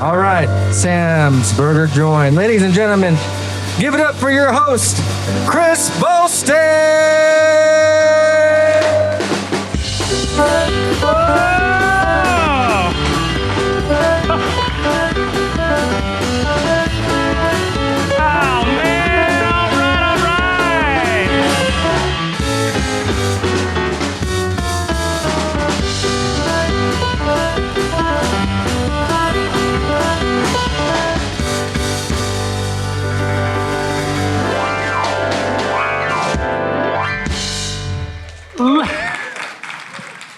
All right, Sam's Burger Joint. Ladies and gentlemen, give it up for your host, Kris Bolstad!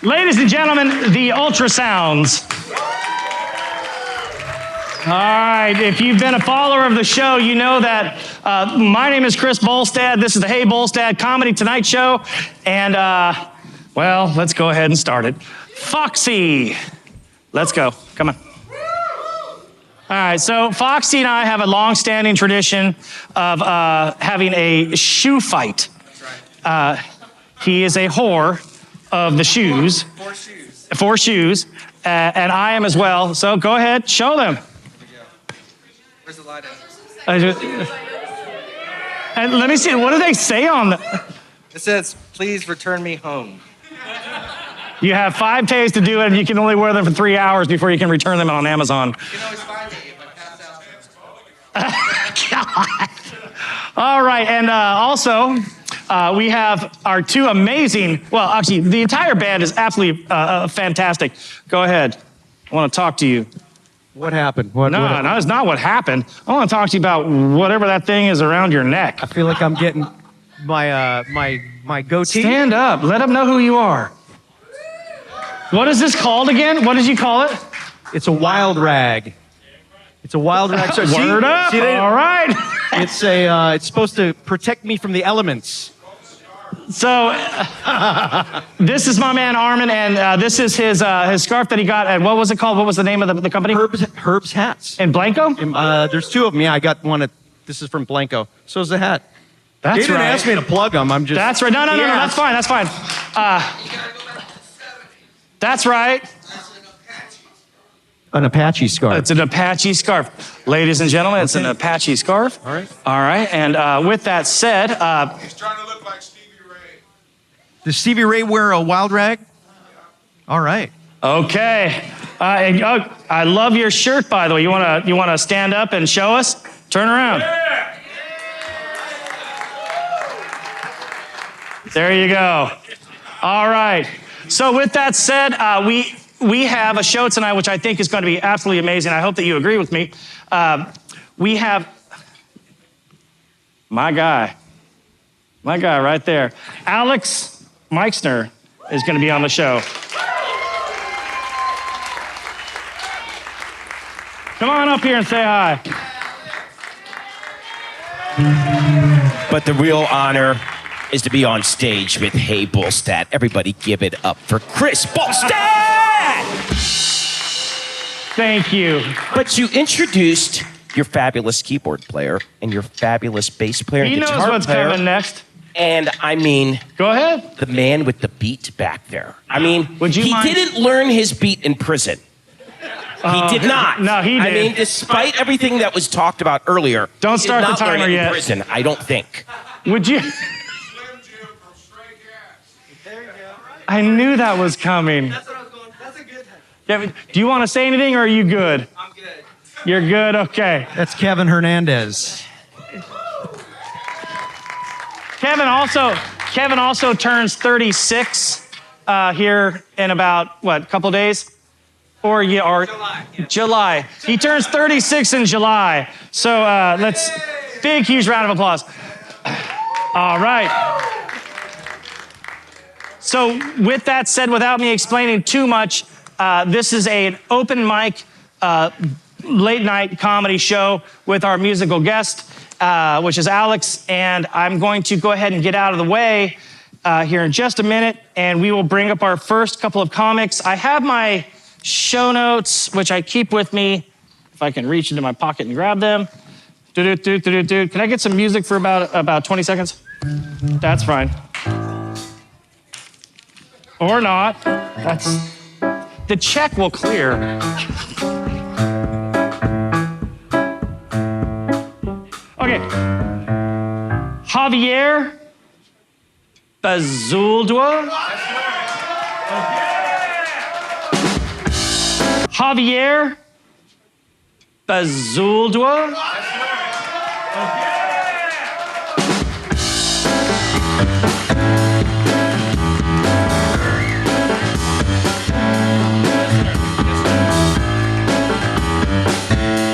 Ladies and gentlemen, the ultrasounds. All right, if you've been a follower of the show, you know that my name is Kris Bolstad. This is the Hey Bolstad Comedy Tonight Show. And, well, let's go ahead and start it. Foxy. Let's go. Come on. All right, so Foxy and I have a long-standing tradition of having a shoe fight. That's right. He is a whore of the shoes. Four shoes. And I am as well. So go ahead, show them. Where's the light at? And let me see, what do they say on the... It says, please return me home. You have 5 days to do it, and you can only wear them for 3 hours before you can return them on Amazon. You can always find me if I pass out. God. All right, and also... we have our 2 amazing, well, actually, the entire band is absolutely fantastic. Go ahead. I want to talk to you. What happened? No, it's not what happened. I want to talk to you about whatever that thing is around your neck. I feel like I'm getting my my goatee. Stand up. Let them know who you are. What is this called again? What did you call it? It's a wild rag. It's a wild rag. So Word up. All right. It's supposed to protect me from the elements. So, this is my man Armin, and this is his scarf that he got at, what was it called? What was the name of the company? Herb's Hats. In Blanco? There's 2 of them. Yeah, I got one this is from Blanco. So is the hat. That's They didn't right. ask me to plug them. I'm just... That's right. No, that's fine. That's fine. That's right. An Apache scarf. It's an Apache scarf. Ladies and gentlemen, it's an Apache scarf. All right. All right. And with that said... He's trying to look like Stevie Ray. Does Stevie Ray wear a wild rag? All right. Okay. I love your shirt, by the way. You wanna stand up and show us? Turn around. Yeah. There you go. All right. So with that said, we have a show tonight, which I think is going to be absolutely amazing. I hope that you agree with me. We have my guy right there. Alex Meixner is going to be on the show. Come on up here and say hi. But the real honor is to be on stage with Hey Bolstad. Everybody give it up for Kris Bolstad! Thank you. But you introduced your fabulous keyboard player and your fabulous bass player and He guitar knows what's player. coming next. And I mean, Go ahead. the man with the beat back there. I mean, Would you he mind- didn't learn his beat in prison. He did not. No, he I did. mean, despite everything that was talked about earlier, Don't he start did the not learn timer it yet. in prison, I don't think. Would you? Slim Jim from Stray Cats. I knew that was coming. That's what I was going. That's a good... Yeah, do you want to say anything, or are you good? I'm good. You're good? Okay. That's Kevin Hernandez. Kevin also turns 36 here in about, what, a couple days? Or July. He turns 36 in July. So let's, big, huge round of applause. All right. So with that said, without me explaining too much, this is an open mic, late night comedy show with our musical guest, which is Alex, and I'm going to go ahead and get out of the way here in just a minute, and we will bring up our first couple of comics. I have my show notes, which I keep with me, if I can reach into my pocket and grab them. Can I get some music for about 20 seconds? That's fine. Or not. The check will clear. right. Javier Bazaldua. Javier Bazaldua.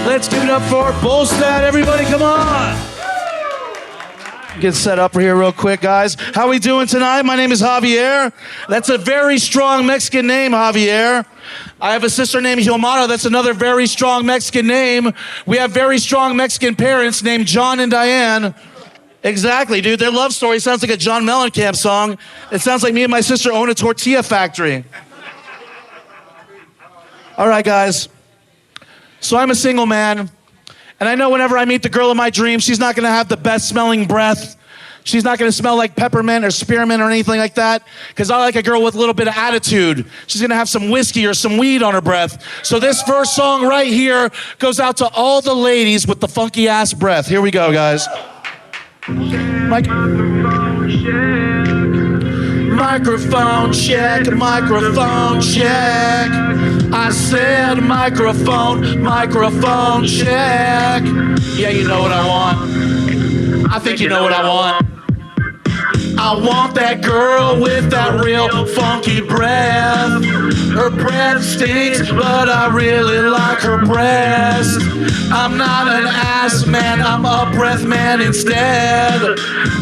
Let's give it up for Bolstad, everybody, come on. Get set up here real quick, guys. How we doing tonight? My name is Javier. That's a very strong Mexican name, Javier. I have a sister named Xiomara. That's another very strong Mexican name. We have very strong Mexican parents named John and Diane. Exactly, dude. Their love story sounds like a John Mellencamp song. It sounds like me and my sister own a tortilla factory. All right, guys. So I'm a single man. And I know whenever I meet the girl of my dreams, she's not gonna have the best smelling breath. She's not gonna smell like peppermint or spearmint or anything like that, because I like a girl with a little bit of attitude. She's gonna have some whiskey or some weed on her breath. So this first song right here goes out to all the ladies with the funky ass breath. Here we go, guys. Microphone check, microphone check. I said microphone check. Yeah, you know what I want. I think you know what I want. I want that girl with that real funky breath. Her breath stinks, but I really like her breast. I'm not an ass man, I'm a breath man instead.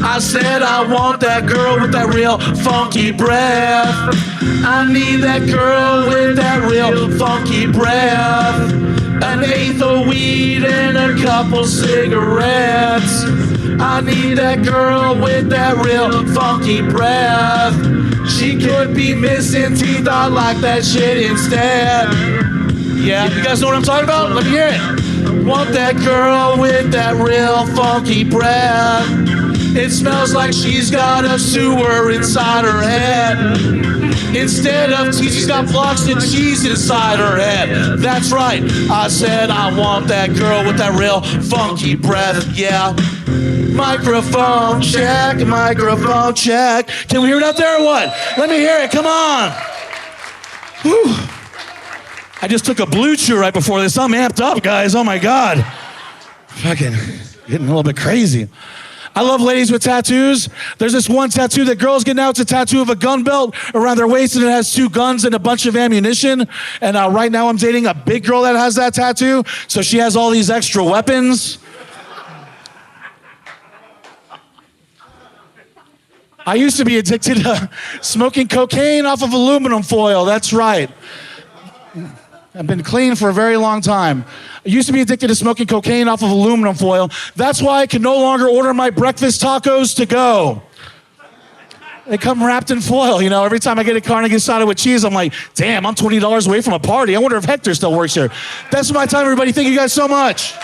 I said I want that girl with that real funky breath. I need that girl with that real funky breath. An eighth of weed and a couple cigarettes. I need that girl with that real funky breath. She could be missing teeth, I like that shit instead. Yeah, you guys know what I'm talking about? Let me hear it. Want that girl with that real funky breath. It smells like she's got a sewer inside her head. Instead of teeth, she's got blocks of cheese inside her head. That's right, I said I want that girl with that real funky breath, yeah. Microphone check, microphone check. Can we hear it out there or what? Let me hear it, come on. Whew. I just took a blue chew right before this. I'm amped up, guys, oh my God. Fucking getting a little bit crazy. I love ladies with tattoos. There's this one tattoo that girls get now. It's a tattoo of a gun belt around their waist, and it has 2 guns and a bunch of ammunition. And right now I'm dating a big girl that has that tattoo, so she has all these extra weapons. I used to be addicted to smoking cocaine off of aluminum foil. That's right. I've been clean for a very long time. I used to be addicted to smoking cocaine off of aluminum foil. That's why I can no longer order my breakfast tacos to go. They come wrapped in foil, you know. Every time I get a carne asada with cheese, I'm like, damn, I'm $20 away from a party. I wonder if Hector still works here. That's my time, everybody. Thank you guys so much.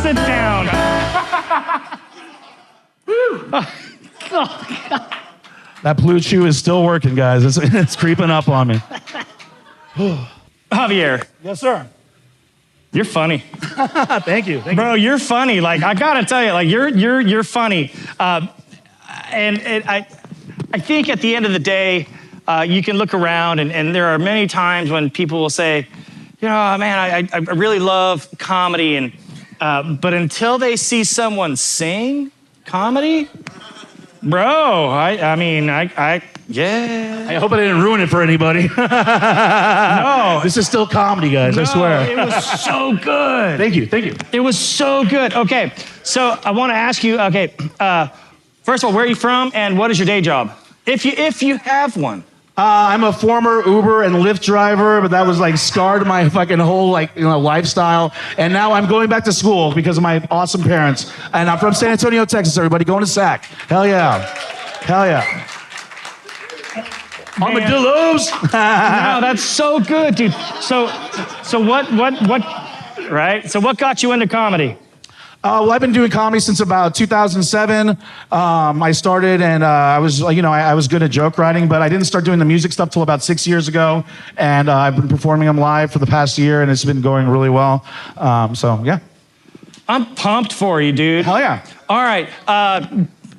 Sit down. That blue chew is still working, guys. It's creeping up on me. Javier, Yes, sir. you're funny. Thank you. Bro, you're funny. Like, I gotta tell you, like, you're funny. I think at the end of the day, you can look around and there are many times when people will say, you know, man, I really love comedy, and but until they see someone sing comedy, bro, yeah. I hope I didn't ruin it for anybody. No. This is still comedy, guys, I swear. It was so good. Thank you. It was so good. Okay, so I want to ask you, first of all, where are you from and what is your day job? If you have one. I'm a former Uber and Lyft driver, but that was like scarred my fucking whole lifestyle. And now I'm going back to school because of my awesome parents. And I'm from San Antonio, Texas, everybody. Going to SAC. Hell yeah. Hell yeah. Armadillos. No, that's so good, dude. So what, right? So what got you into comedy? Well, I've been doing comedy since about 2007. I started, and I was, I was good at joke writing, but I didn't start doing the music stuff till about 6 years ago. And I've been performing them live for the past year, and it's been going really well. So yeah. I'm pumped for you, dude. Hell yeah. All right.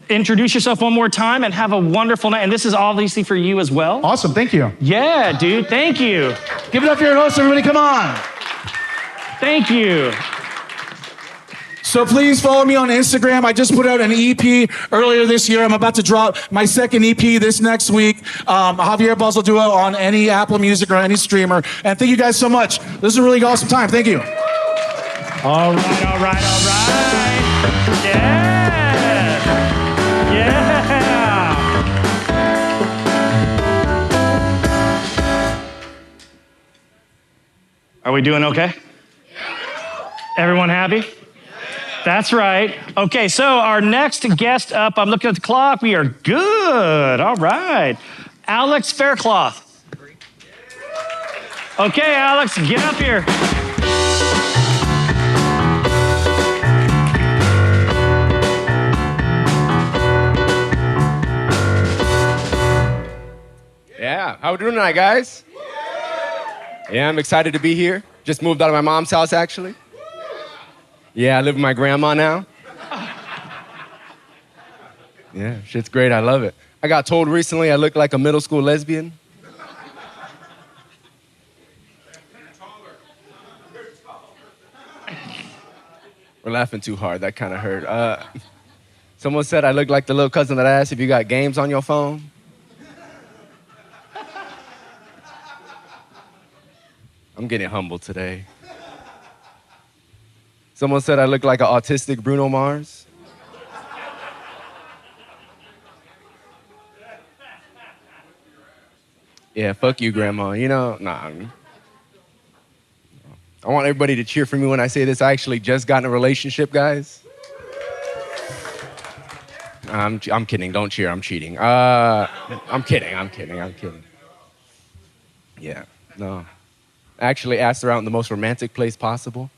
Introduce yourself one more time and have a wonderful night. And this is obviously for you as well. Awesome. Thank you. Yeah, dude. Thank you. Give it up for your host, everybody. Come on. Thank you. So please follow me on Instagram. I just put out an EP earlier this year. I'm about to drop my second EP this next week. Javier Bazaldua on any Apple Music or any streamer. And thank you guys so much. This is a really awesome time. Thank you. All right, all right, all right. Yeah. Yeah. Are we doing okay? Everyone happy? That's right. Okay, so our next guest up, I'm looking at the clock. We are good. All right. Alex Faircloth. Okay, Alex, get up here. Yeah, how we doing tonight, guys? Yeah, I'm excited to be here. Just moved out of my mom's house, actually. Yeah, I live with my grandma now. Yeah, shit's great, I love it. I got told recently I look like a middle school lesbian. We're laughing too hard, that kind of hurt. Someone said I look like the little cousin that asked if you got games on your phone. I'm getting humble today. Someone said I look like an autistic Bruno Mars. Yeah, fuck you, Grandma. Nah. I want everybody to cheer for me when I say this. I actually just got in a relationship, guys. I'm kidding. Don't cheer. I'm cheating. I'm kidding. Yeah, no. I actually asked her out in the most romantic place possible.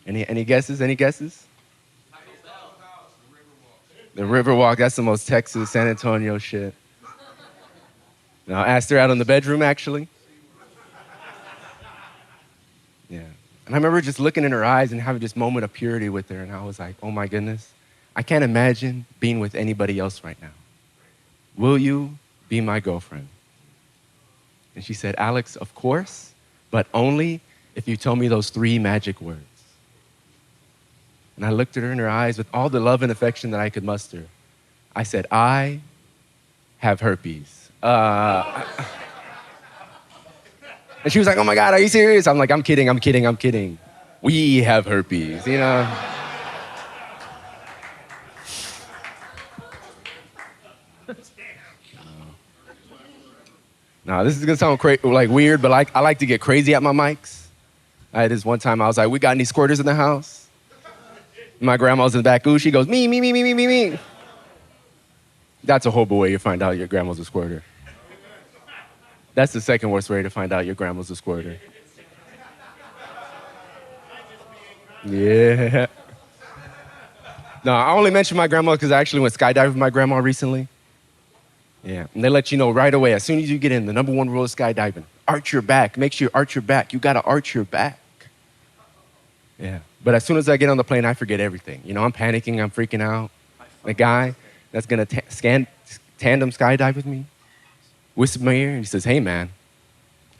Any guesses? Any guesses? The Riverwalk. That's the most Texas, San Antonio shit. No, I asked her out in the bedroom, actually. Yeah. And I remember just looking in her eyes and having this moment of purity with her, and I was like, oh my goodness, I can't imagine being with anybody else right now. Will you be my girlfriend? And she said, Alex, of course, but only if you tell me those 3 magic words. And I looked at her in her eyes with all the love and affection that I could muster. I said, I have herpes. And she was like, oh my God, are you serious? I'm like, I'm kidding. We have herpes, Now, this is gonna sound weird, but I like to get crazy at my mics. I had this one time, I was like, we got any squirters in the house? My grandma's in the back, ooh, she goes, me. That's a horrible way to find out your grandma's a squirter. That's the second worst way to find out your grandma's a squirter. Yeah. No, I only mentioned my grandma because I actually went skydiving with my grandma recently. Yeah, and they let you know right away, as soon as you get in, the #1 rule of skydiving, arch your back. Make sure you arch your back. You gotta arch your back. Yeah, but as soon as I get on the plane, I forget everything. I'm panicking, I'm freaking out. The guy that's gonna tandem skydive with me whispers in my ear, and he says, hey man,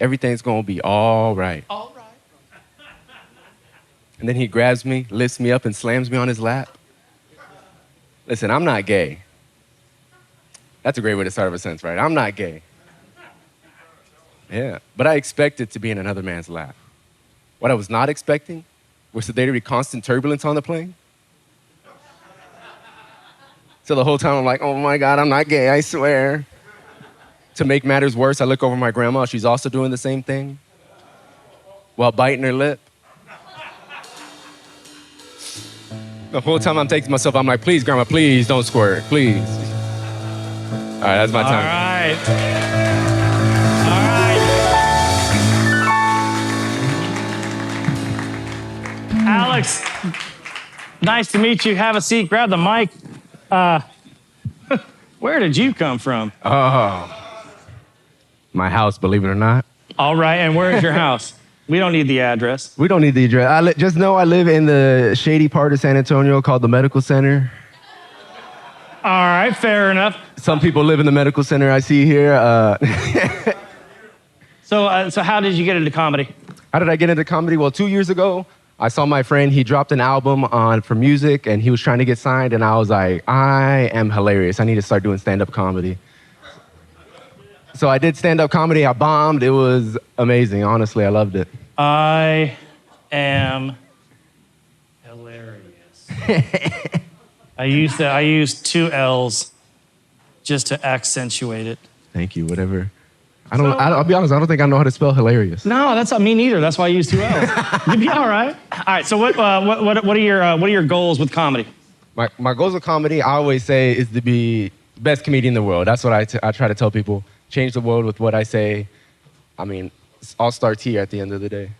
everything's gonna be all right. All right. And then he grabs me, lifts me up, and slams me on his lap. Listen, I'm not gay. That's a great way to start a sentence, right? I'm not gay. Yeah, but I expected to be in another man's lap. What I was not expecting was for there to be constant turbulence on the plane. So the whole time I'm like, oh my God, I'm not gay, I swear. To make matters worse, I look over my grandma, she's also doing the same thing while biting her lip. The whole time I'm taking myself, I'm like, please, Grandma, please don't squirt, please. All right, that's my time. All right. Alex, Nice to meet you. Have a seat. Grab the mic. Where did you come from? My house, believe it or not. All right, and where is your house? We don't need the address. We don't need the address. Just know I live in the shady part of San Antonio called the Medical Center. All right, fair enough. Some people live in the medical center I see here. So how did you get into comedy? How did I get into comedy? Well, 2 years ago, I saw my friend. He dropped an album for music, and he was trying to get signed, and I was like, I am hilarious. I need to start doing stand-up comedy. So I did stand-up comedy. I bombed. It was amazing. Honestly, I loved it. I am hilarious. I used 2 L's just to accentuate it. Thank you. Whatever. I'll be honest. I don't think I know how to spell hilarious. No, that's not me neither. That's why I use 2 L's. You'd be all right. All right. So what are your goals with comedy? My goals with comedy, I always say, is to be the best comedian in the world. That's what I try to tell people. Change the world with what I say. I mean, it all starts here at the end of the day.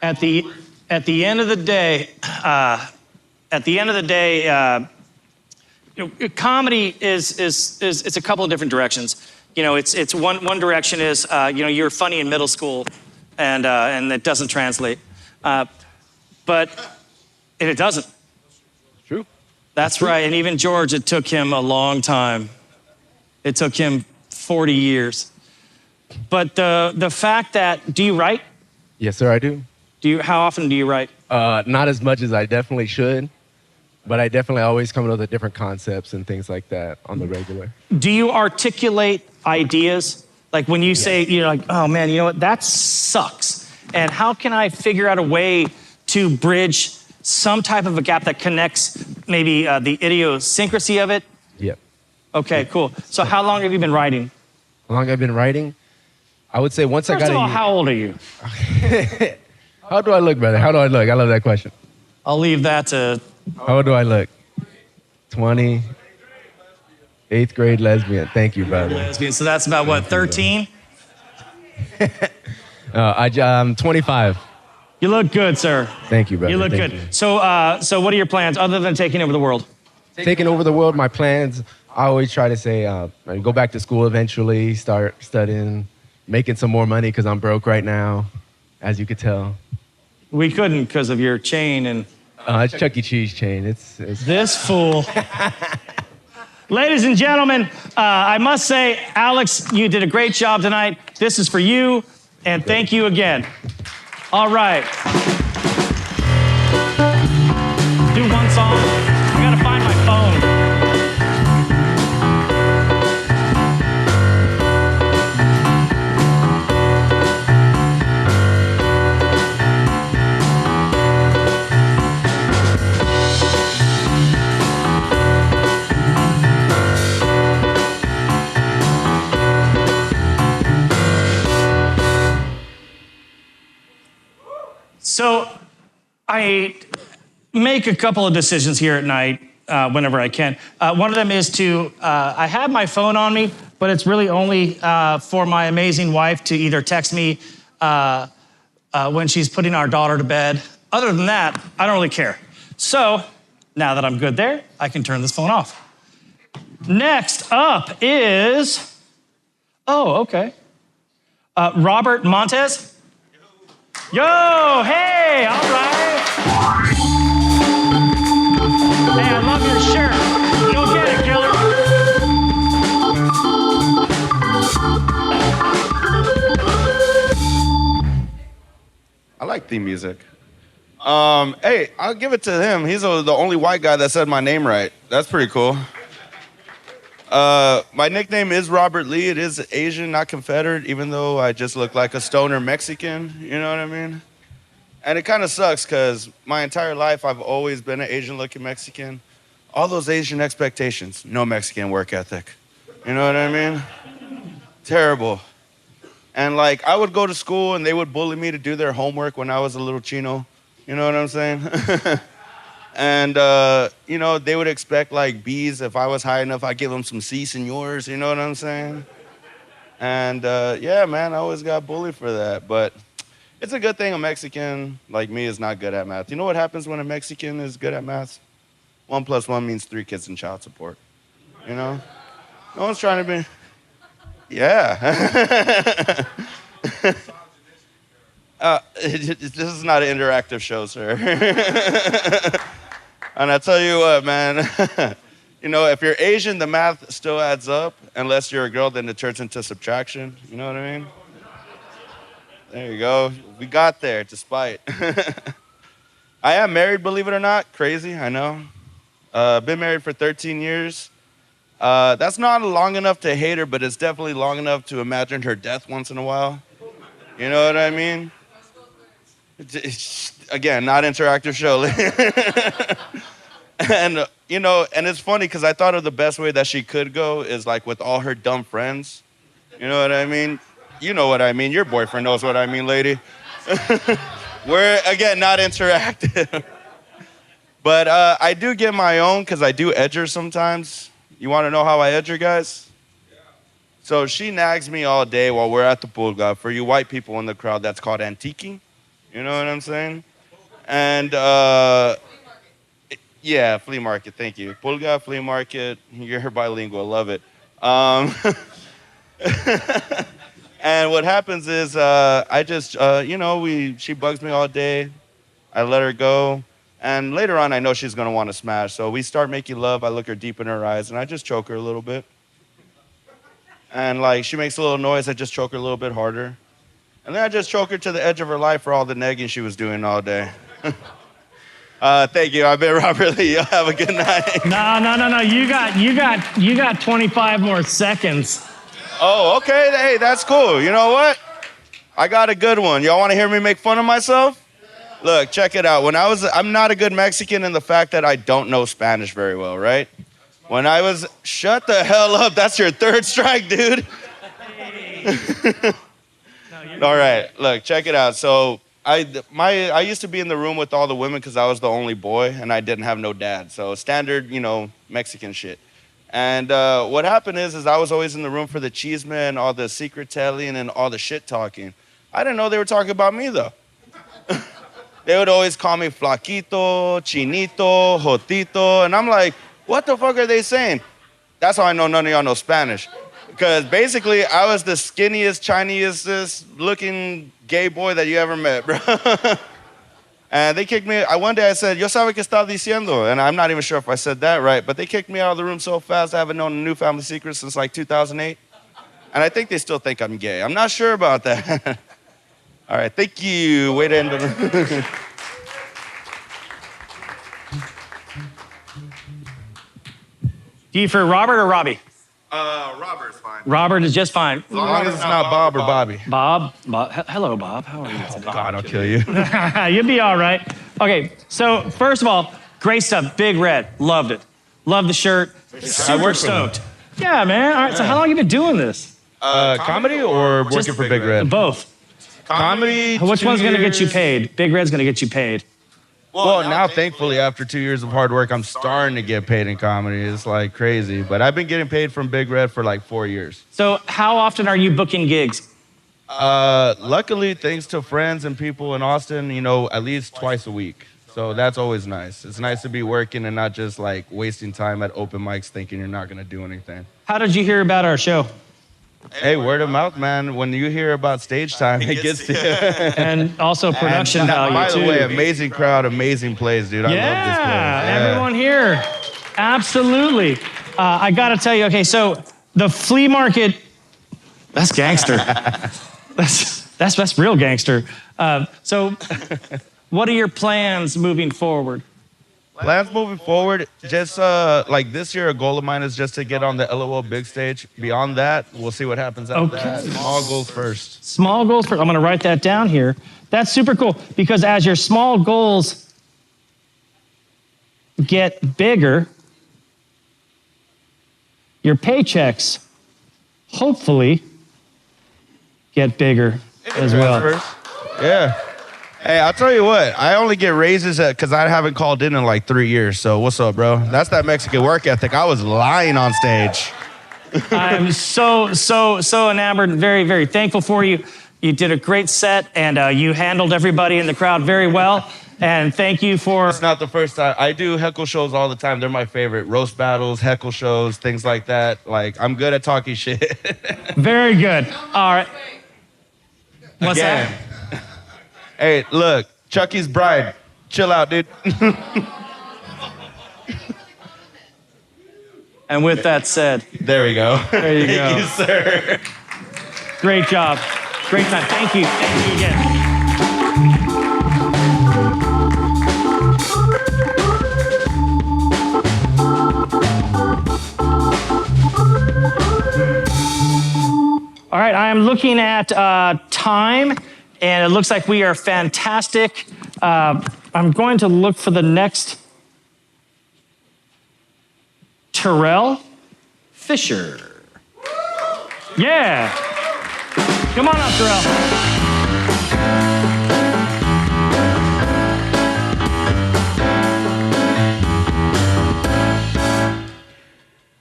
At the end of the day, comedy is it's a couple of different directions. You know, it's one direction is you're funny in middle school, and it doesn't translate, but it doesn't. True. That's right. And even George, it took him a long time. It took him 40 years. But the fact that, do you write? Yes, sir, I do. How often do you write? Not as much as I definitely should, but I definitely always come up with different concepts and things like that on the regular. Do you articulate ideas? Like when you say, you're like, oh man, you know what, that sucks. And how can I figure out a way to bridge some type of a gap that connects maybe the idiosyncrasy of it? Yep. Okay, cool. So how long have you been writing? How long I've been writing? I would say once I got First of all, how old are you? How do I look, brother? How do I look? I love that question. I'll leave that to... How old do I look? 20. 8th grade lesbian. Thank you, brother. Lesbian. So that's about what, 13? I'm 25. You look good, sir. Thank you, brother. You look Thank good. you. So what are your plans other than taking over the world? Taking over the world, my plans, I always try to say, go back to school eventually, start studying, making some more money because I'm broke right now, as you could tell. We couldn't because of your chain and... It's Chuck E. Cheese chain. It's... This fool. Ladies and gentlemen, I must say, Alex, you did a great job tonight. This is for you, and thank you again. All right. Do one song. I gotta find my phone. So I make a couple of decisions here at night whenever I can. One of them is to, I have my phone on me, but it's really only for my amazing wife to either text me when she's putting our daughter to bed. Other than that, I don't really care. So now that I'm good there, I can turn this phone off. Next up is, okay. Robert Montez. Yo, hey, all right. Hey, I love your shirt. Go get it, killer. I like theme music. Hey, I'll give it to him. He's the only white guy that said my name right. That's pretty cool. My nickname is Robert Lee. It is Asian, not Confederate, even though I just look like a stoner Mexican. You know what I mean? And it kind of sucks because my entire life I've always been an Asian-looking Mexican. All those Asian expectations, no Mexican work ethic. You know what I mean? Terrible. And like, I would go to school and they would bully me to do their homework when I was a little chino. You know what I'm saying? And, you know, they would expect like B's. If I was high enough, I'd give them some C senors, you know what I'm saying? And, yeah, man, I always got bullied for that. But it's a good thing a Mexican like me is not good at math. You know what happens when a Mexican is good at math? 1 + 1 means 3 kids in child support. You know? No one's trying to be... Yeah. This is not an interactive show, sir. And I tell you what, man, you know, if you're Asian, the math still adds up. Unless you're a girl, then it turns into subtraction. You know what I mean? There you go. We got there, despite. I am married, believe it or not. Crazy, I know. Been married for 13 years. That's not long enough to hate her, but it's definitely long enough to imagine her death once in a while. You know what I mean? Again, not interactive show. And, you know, and it's funny because I thought of the best way that she could go is like with all her dumb friends. You know what I mean? You know what I mean. Your boyfriend knows what I mean, lady. We're, again, not interactive. But I do get my own because I do edge her sometimes. You want to know how I edge her, guys? Yeah. So she nags me all day while we're at the pulga. For you white people in the crowd, that's called antiquing. You know what I'm saying? And yeah, flea market. Thank you. Pulga, flea market. You're bilingual. Love it. And what happens is I just, you know, she bugs me all day. I let her go. And later on, I know she's going to want to smash. So we start making love. I look her deep in her eyes, and I just choke her a little bit. And, like, she makes a little noise. I just choke her a little bit harder. And then I just choke her to the edge of her life for all the negging she was doing all day. Thank you. I've been Robert Lee. Y'all have a good night. No. You got 25 more seconds. Oh, okay. Hey, that's cool. You know what? I got a good one. Y'all want to hear me make fun of myself? Look, check it out. I'm not a good Mexican in the fact that I don't know Spanish very well, right? When I was, shut the hell up. That's your third strike, dude. All right, look, check it out. So I used to be in the room with all the women because I was the only boy and I didn't have no dad. So standard, you know, Mexican shit. And what happened is I was always in the room for the chisme and all the secret telling and all the shit talking. I didn't know they were talking about me, though. They would always call me flaquito, chinito, jotito, and I'm like, what the fuck are they saying? That's how I know none of y'all know Spanish. Because basically, I was the skinniest, Chinese looking gay boy that you ever met, bro. And they kicked me. One day I said, yo sabe qué está diciendo? And I'm not even sure if I said that right, but they kicked me out of the room so fast I haven't known a new family secret since like 2008. And I think they still think I'm gay. I'm not sure about that. All right, thank you. Way to end it. Do you for Robert or Robbie? Robert's fine. Robert is just fine. As long as it's not Bob or Bobby. Bob. Hello, Bob. How are you today? God, I'll kill you. You'll be all right. Okay, so first of all, great stuff. Big Red. Loved it. Loved the shirt. Super stoked. Yeah, man. All right, so how long have you been doing this? Comedy or working for Big Red? Both. Comedy. Which one's going to get you paid? Big Red's going to get you paid. Well, now thankfully, after 2 years of hard work, I'm starting to get paid in comedy. It's like crazy. But I've been getting paid from Big Red for like 4 years. So how often are you booking gigs? Luckily, thanks to friends and people in Austin, you know, at least twice a week. So that's always nice. It's nice to be working and not just like wasting time at open mics thinking you're not going to do anything. How did you hear about our show? Hey, word of mouth, man. When you hear about stage time, it gets to you. And also production value, by too. the way, amazing crowd, amazing plays, dude. I love this place. Yeah, everyone here. Absolutely. I got to tell you, okay, so the flea market, that's gangster. that's real gangster. So what are your plans moving forward? Plans moving forward, just like this year, a goal of mine is just to get on the LOL big stage. Beyond that, we'll see what happens after that. Small goals first. Small goals first. I'm going to write that down here. That's super cool because as your small goals get bigger, your paychecks hopefully get bigger as well. Yeah. Hey, I'll tell you what, I only get raises because I haven't called in like 3 years. So what's up, bro? That's that Mexican work ethic. I was lying on stage. I'm so enamored and very, very thankful for you. You did a great set, and you handled everybody in the crowd very well. And thank you for... It's not the first time. I do heckle shows all the time. They're my favorite. Roast battles, heckle shows, things like that. Like, I'm good at talking shit. Very good. All right. What's Again. that? Hey, look, Chucky's bride. Chill out, dude. And with that said... There we go. There you go. Thank you, sir. Great job. Great time. Thank you. Thank you again. All right, I am looking at time, and it looks like we are fantastic. I'm going to look for the next Terrell Fischer. Yeah. Come on up, Terrell.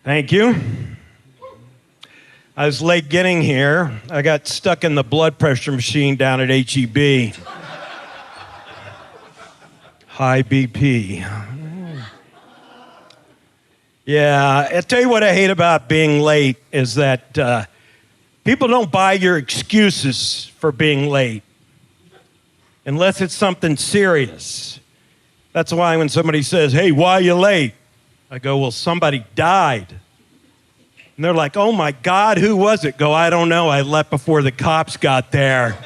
Thank you. I was late getting here. I got stuck in the blood pressure machine down at HEB. High BP. Yeah, I'll tell you what I hate about being late is that people don't buy your excuses for being late unless it's something serious. That's why when somebody says, hey, why are you late? I go, well, somebody died. And they're like, oh my God, who was it? Go, I don't know. I left before the cops got there.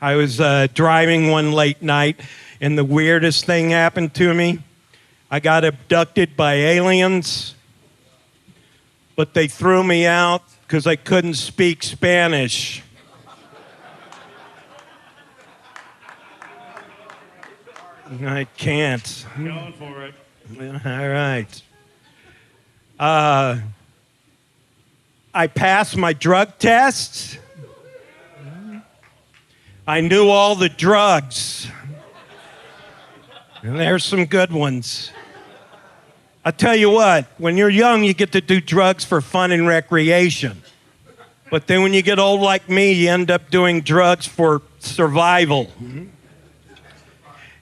I was driving one late night, and the weirdest thing happened to me. I got abducted by aliens, but they threw me out because I couldn't speak Spanish. I can't. Going for it. All right. I passed my drug tests. I knew all the drugs. And there's some good ones. I tell you what, when you're young, you get to do drugs for fun and recreation. But then when you get old like me, you end up doing drugs for survival.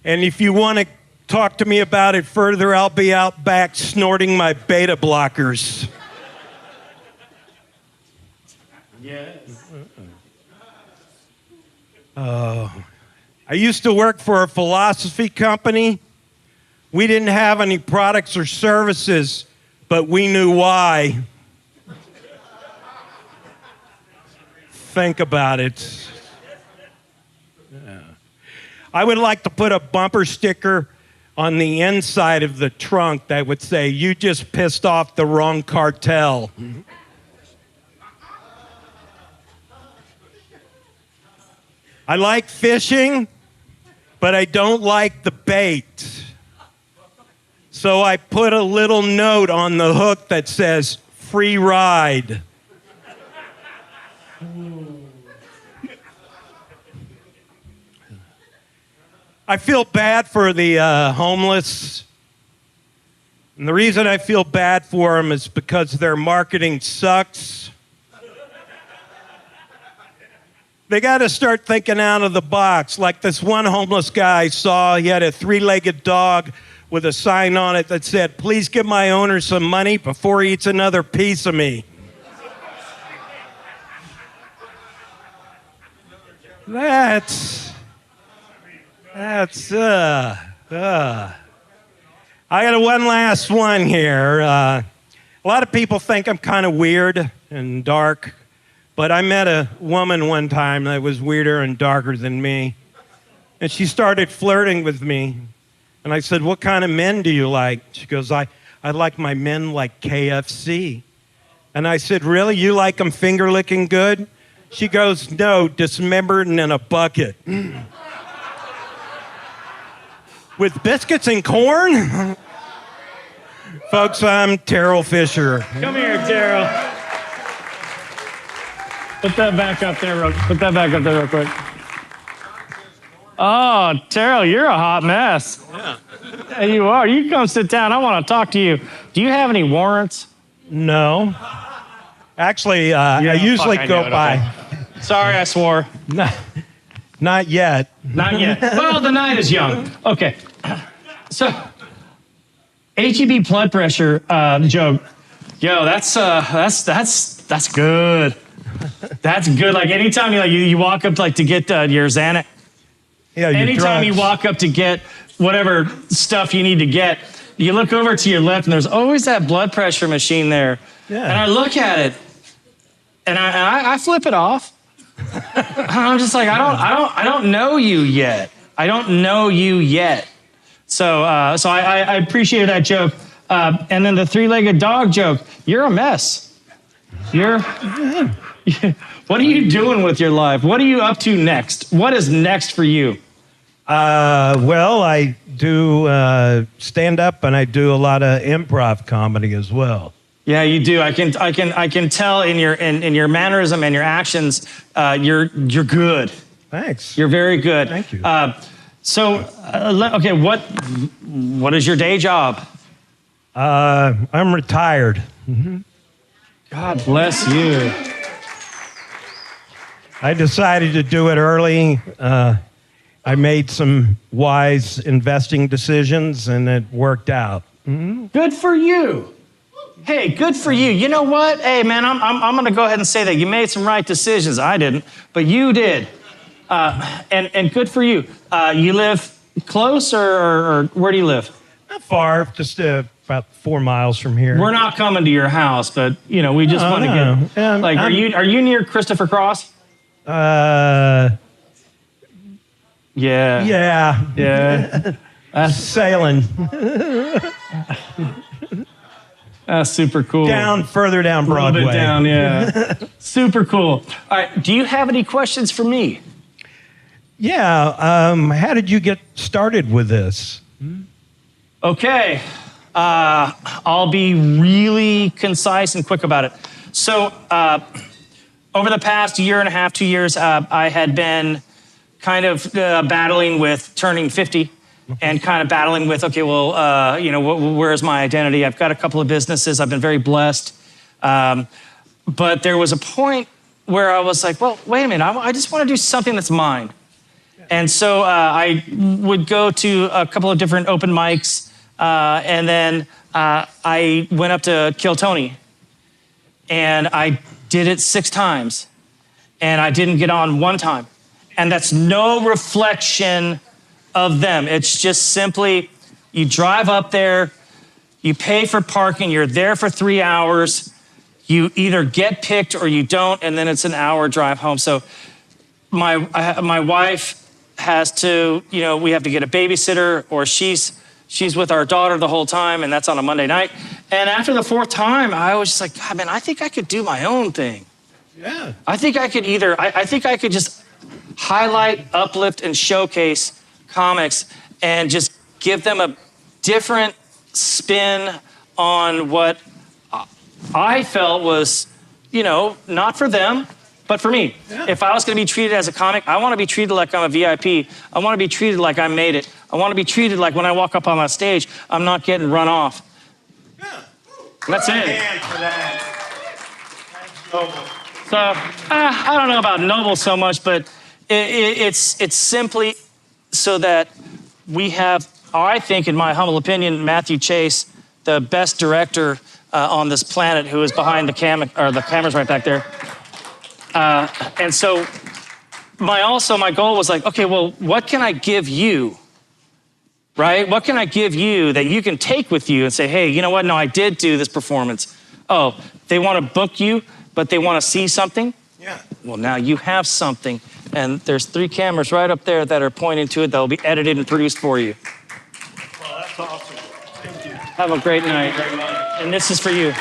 And if you want to talk to me about it further, I'll be out back snorting my beta blockers. Yes. I used to work for a philosophy company. We didn't have any products or services, but we knew why. Think about it. I would like to put a bumper sticker on the inside of the trunk that would say, you just pissed off the wrong cartel. I like fishing, but I don't like the bait. So I put a little note on the hook that says, free ride. I feel bad for the homeless. And the reason I feel bad for them is because their marketing sucks. They got to start thinking out of the box. Like this one homeless guy I saw, he had a 3-legged dog with a sign on it that said, please give my owner some money before he eats another piece of me. I got one last one here. A lot of people think I'm kind of weird and dark, but I met a woman one time that was weirder and darker than me, and she started flirting with me, and I said, what kind of men do you like? She goes, I like my men like KFC. And I said, really? You like them finger-licking good? She goes, no, dismembered and in a bucket. With biscuits and corn? Folks, I'm Terrell Fischer. Come here, Terrell. Put that back up there real quick. Oh, Terrell, you're a hot mess. Yeah. You are. You come sit down. I want to talk to you. Do you have any warrants? No. Actually, I usually fuck, I go knew it, by. Sorry, I swore. Not yet. Not yet. Well, the night is young. Okay. So, HEB blood pressure joke. Yo, that's good. That's good. Like anytime you walk up to get your Xanax. Yeah, your Anytime you drugs. walk up to get whatever stuff you need to get, you look over to your left and there's always that blood pressure machine there. Yeah. And I look at it and I flip it off. I'm just like, I don't know you yet. I don't know you yet. So I appreciated that joke. And then the three-legged dog joke. You're a mess. What are you doing with your life? What are you up to next? What is next for you? Well, I do stand up and I do a lot of improv comedy as well. Yeah, you do. I can tell in your mannerism and your actions, you're good. Thanks. You're very good. Thank you. Okay, what is your day job? I'm retired. God bless you. I decided to do it early. I made some wise investing decisions and it worked out. Good for you. Hey, good for you. You know what? Hey, man, I'm going to go ahead and say that you made some right decisions. I didn't, but you did. And good for you. You live close or where do you live? Not far, just about 4 miles from here. We're not coming to your house, but we just want to get. Are you near Christopher Cross? Yeah. Yeah. Sailing. That's super cool. Further down A Broadway. little bit down, yeah. Super cool. All right, do you have any questions for me? Yeah. How did you get started with this? Okay. I'll be really concise and quick about it. So, over the past year and a half, 2 years, I had been kind of battling with turning 50 and kind of battling with, where's my identity? I've got a couple of businesses. I've been very blessed. But there was a point where I was like, well, wait a minute. I just want to do something that's mine. And so I would go to a couple of different open mics. And then I went up to Kill Tony. And I did it 6 times. And I didn't get on one time. And that's no reflection of them. It's just simply, you drive up there, you pay for parking, you're there for 3 hours, you either get picked or you don't, and then it's an hour drive home. So my wife has to, we have to get a babysitter, or she's with our daughter the whole time, and that's on a Monday night. And after the 4th time, I was just like, God, man, I think I could do my own thing. Yeah. I think I could I think I could just highlight, uplift, and showcase comics and just give them a different spin on what I felt was, not for them, but for me. Yeah. If I was going to be treated as a comic, I want to be treated like I'm a VIP. I want to be treated like I made it. I want to be treated like when I walk up on my stage, I'm not getting run off. Yeah. That's it. Hand for that. That's noble. So I don't know about noble so much, but it's simply so that we have, I think, in my humble opinion, Matthew Chase, the best director on this planet, who is behind the cameras right back there. And so my goal was like, okay, well, what can I give you, right? What can I give you that you can take with you and say, hey, you know what? No, I did do this performance. Oh, they want to book you, but they want to see something? Yeah. Well, now you have something. And there's 3 cameras right up there that are pointing to it that will be edited and produced for you. Well, that's awesome. Thank you. Have a great night. And this is for you.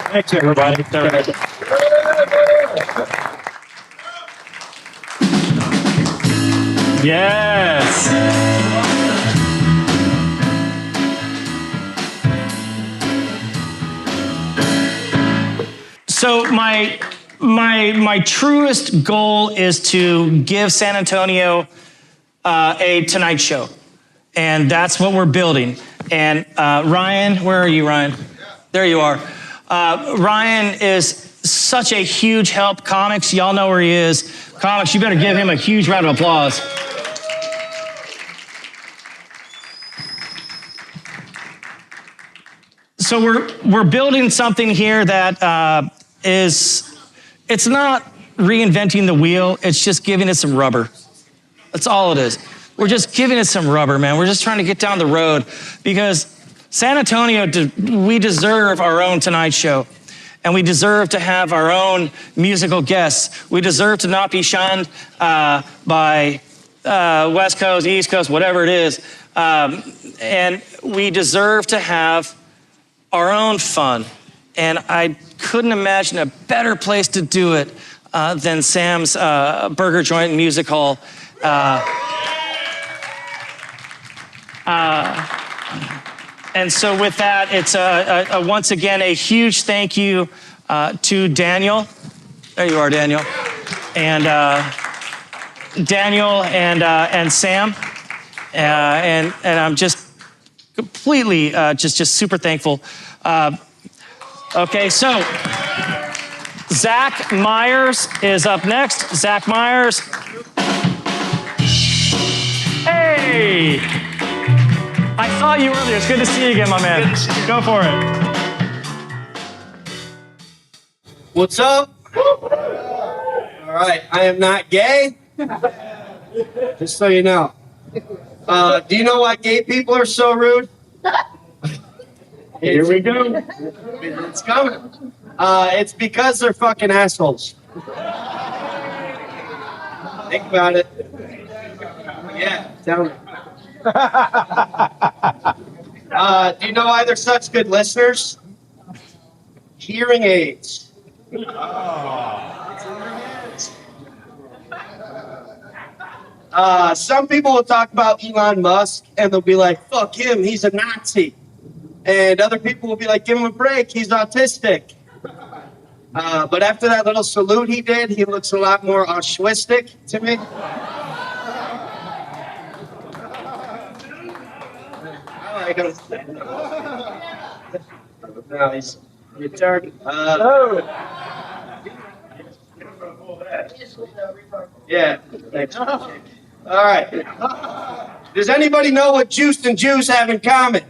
Thanks, everybody. Yes. So my truest goal is to give San Antonio a Tonight Show. And that's what we're building. And Ryan, where are you, Ryan? There you are. Ryan is such a huge help. Comics, y'all know where he is. Comics, you better give him a huge round of applause. So we're building something here that it's not reinventing the wheel, it's just giving it some rubber. That's all it is. We're just giving it some rubber, man. We're just trying to get down the road because San Antonio, we deserve our own Tonight Show. And we deserve to have our own musical guests. We deserve to not be shunned by West Coast, East Coast, whatever it is. And we deserve to have our own fun. And I couldn't imagine a better place to do it than Sam's Burger Joint Music Hall. And so with that, it's once again a huge thank you to Daniel. There you are, Daniel. And Daniel and Sam. And I'm just completely just super thankful. Okay, so Zack Myers is up next. Zack Myers. Hey! I saw you earlier. It's good to see you again, my man. Go for it. What's up? All right, I am not gay. Just so you know. Do you know why gay people are so rude? Here we go. It's coming. It's because they're fucking assholes. Think about it. Yeah, tell me. Do you know why they're such good listeners? Hearing aids. Some people will talk about Elon Musk and they'll be like, fuck him, he's a Nazi. And other people will be like, give him a break, he's autistic. But after that little salute he did, he looks a lot more altruistic to me. I like him. Now he's returned. Yeah, thanks. All right. Does anybody know what juice and Jews have in common?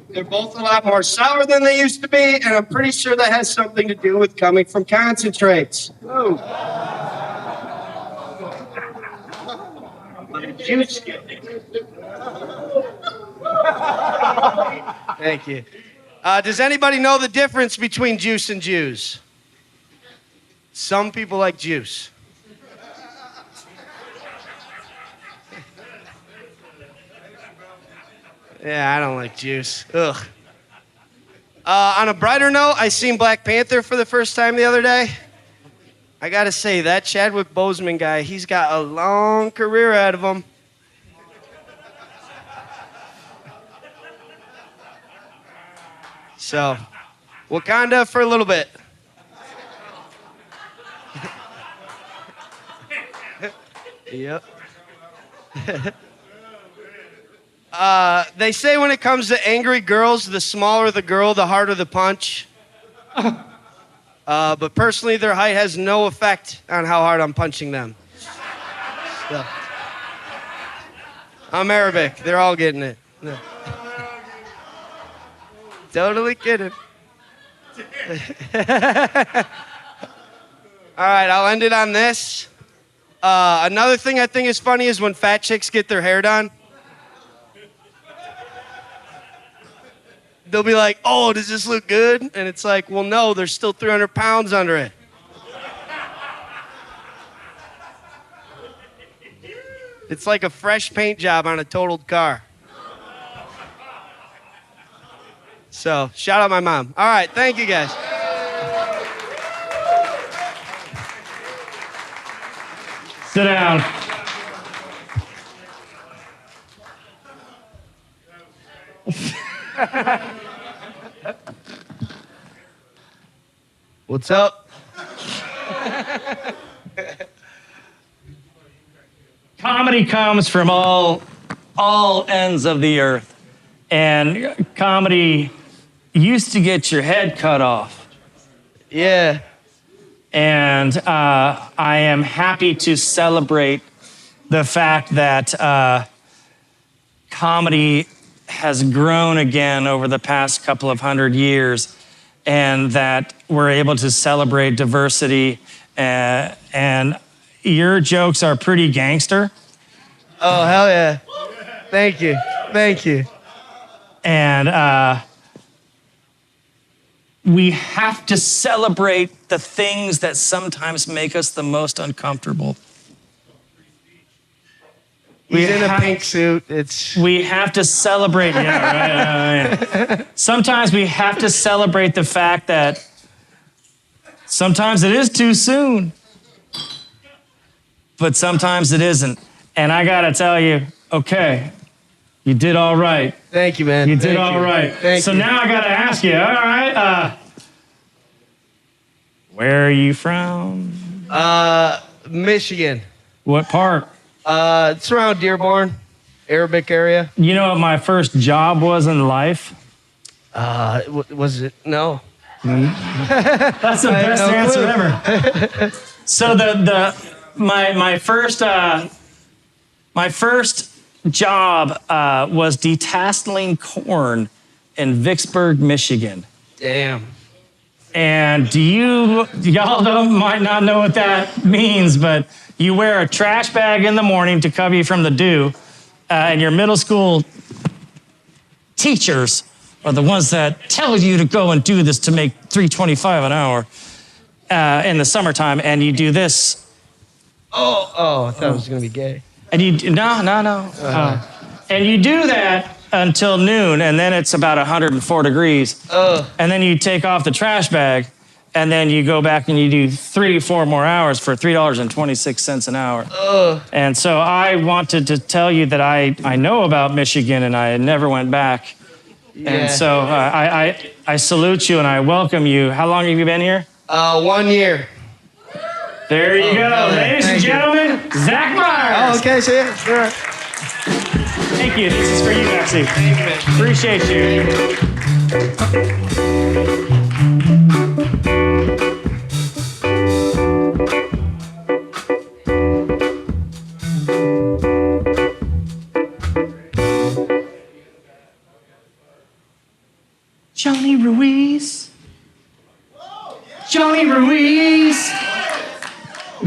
They're both a lot more sour than they used to be, and I'm pretty sure that has something to do with coming from concentrates. Ooh. Juice. Thank you. Does anybody know the difference between juice and Jews? Some people like juice. Yeah, I don't like juice. Ugh. On a brighter note, I seen Black Panther for the first time the other day. I gotta say, that Chadwick Boseman guy, he's got a long career ahead of him. So, Wakanda for a little bit. Yep. They say when it comes to angry girls, the smaller the girl, the harder the punch. But personally, their height has no effect on how hard I'm punching them. So. I'm Arabic. They're all getting it. No. Totally kidding. All right, I'll end it on this. Another thing I think is funny is when fat chicks get their hair done. They'll be like, oh, does this look good? And it's like, well, no, there's still 300 pounds under it. It's like a fresh paint job on a totaled car. So, shout out my mom. All right, thank you guys. Sit down. What's up? Comedy comes from all ends of the earth. And comedy used to get your head cut off. Yeah. And I am happy to celebrate the fact that comedy has grown again over the past couple of 100 years, and that we're able to celebrate diversity. And your jokes are pretty gangster. Oh, hell yeah. Thank you. Thank you. And we have to celebrate the things that sometimes make us the most uncomfortable. He's in a pink suit. We have to celebrate, yeah, right. Sometimes we have to celebrate the fact that sometimes it is too soon, but sometimes it isn't. And I gotta tell you, okay, you did all right. Thank you, man. You did all right. Thank you. Now I gotta ask you, all right, where are you from? Michigan. What part? It's around Dearborn, Arabic area. You know what my first job was in life? Was it? No. That's the best answer ever. So my first job was detasseling corn in Vicksburg, Michigan. Damn. And y'all might not know what that means, but you wear a trash bag in the morning to cover you from the dew, and your middle school teachers are the ones that tell you to go and do this to make $3.25 an hour in the summertime, and you do this. Oh, I thought it was gonna be gay. And no. And you do that until noon, and then it's about 104 degrees. And then you take off the trash bag, and then you go back and you do 3-4 more hours for $3.26 an hour. And so I wanted to tell you that I know about Michigan, and I never went back. Yeah. And so I salute you and I welcome you. How long have you been here? 1 year. There you go. Ladies and gentlemen, Zack Myers. Oh, okay, see it. All right. Thank you. This is for you, Maxie. Appreciate you. Johnny Ruiz. Johnny Ruiz.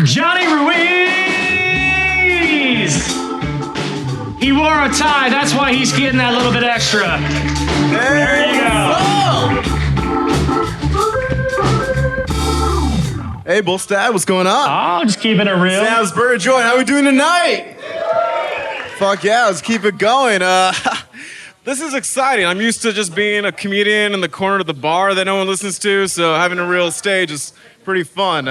Johnny Ruiz. He wore a tie. That's why he's getting that little bit extra. There you go. Hey, Bolstad, what's going on? Oh, just keeping it real. Sam's Burger Joint, how we doing tonight? Fuck yeah, let's keep it going. This is exciting. I'm used to just being a comedian in the corner of the bar that no one listens to, so having a real stage is pretty fun.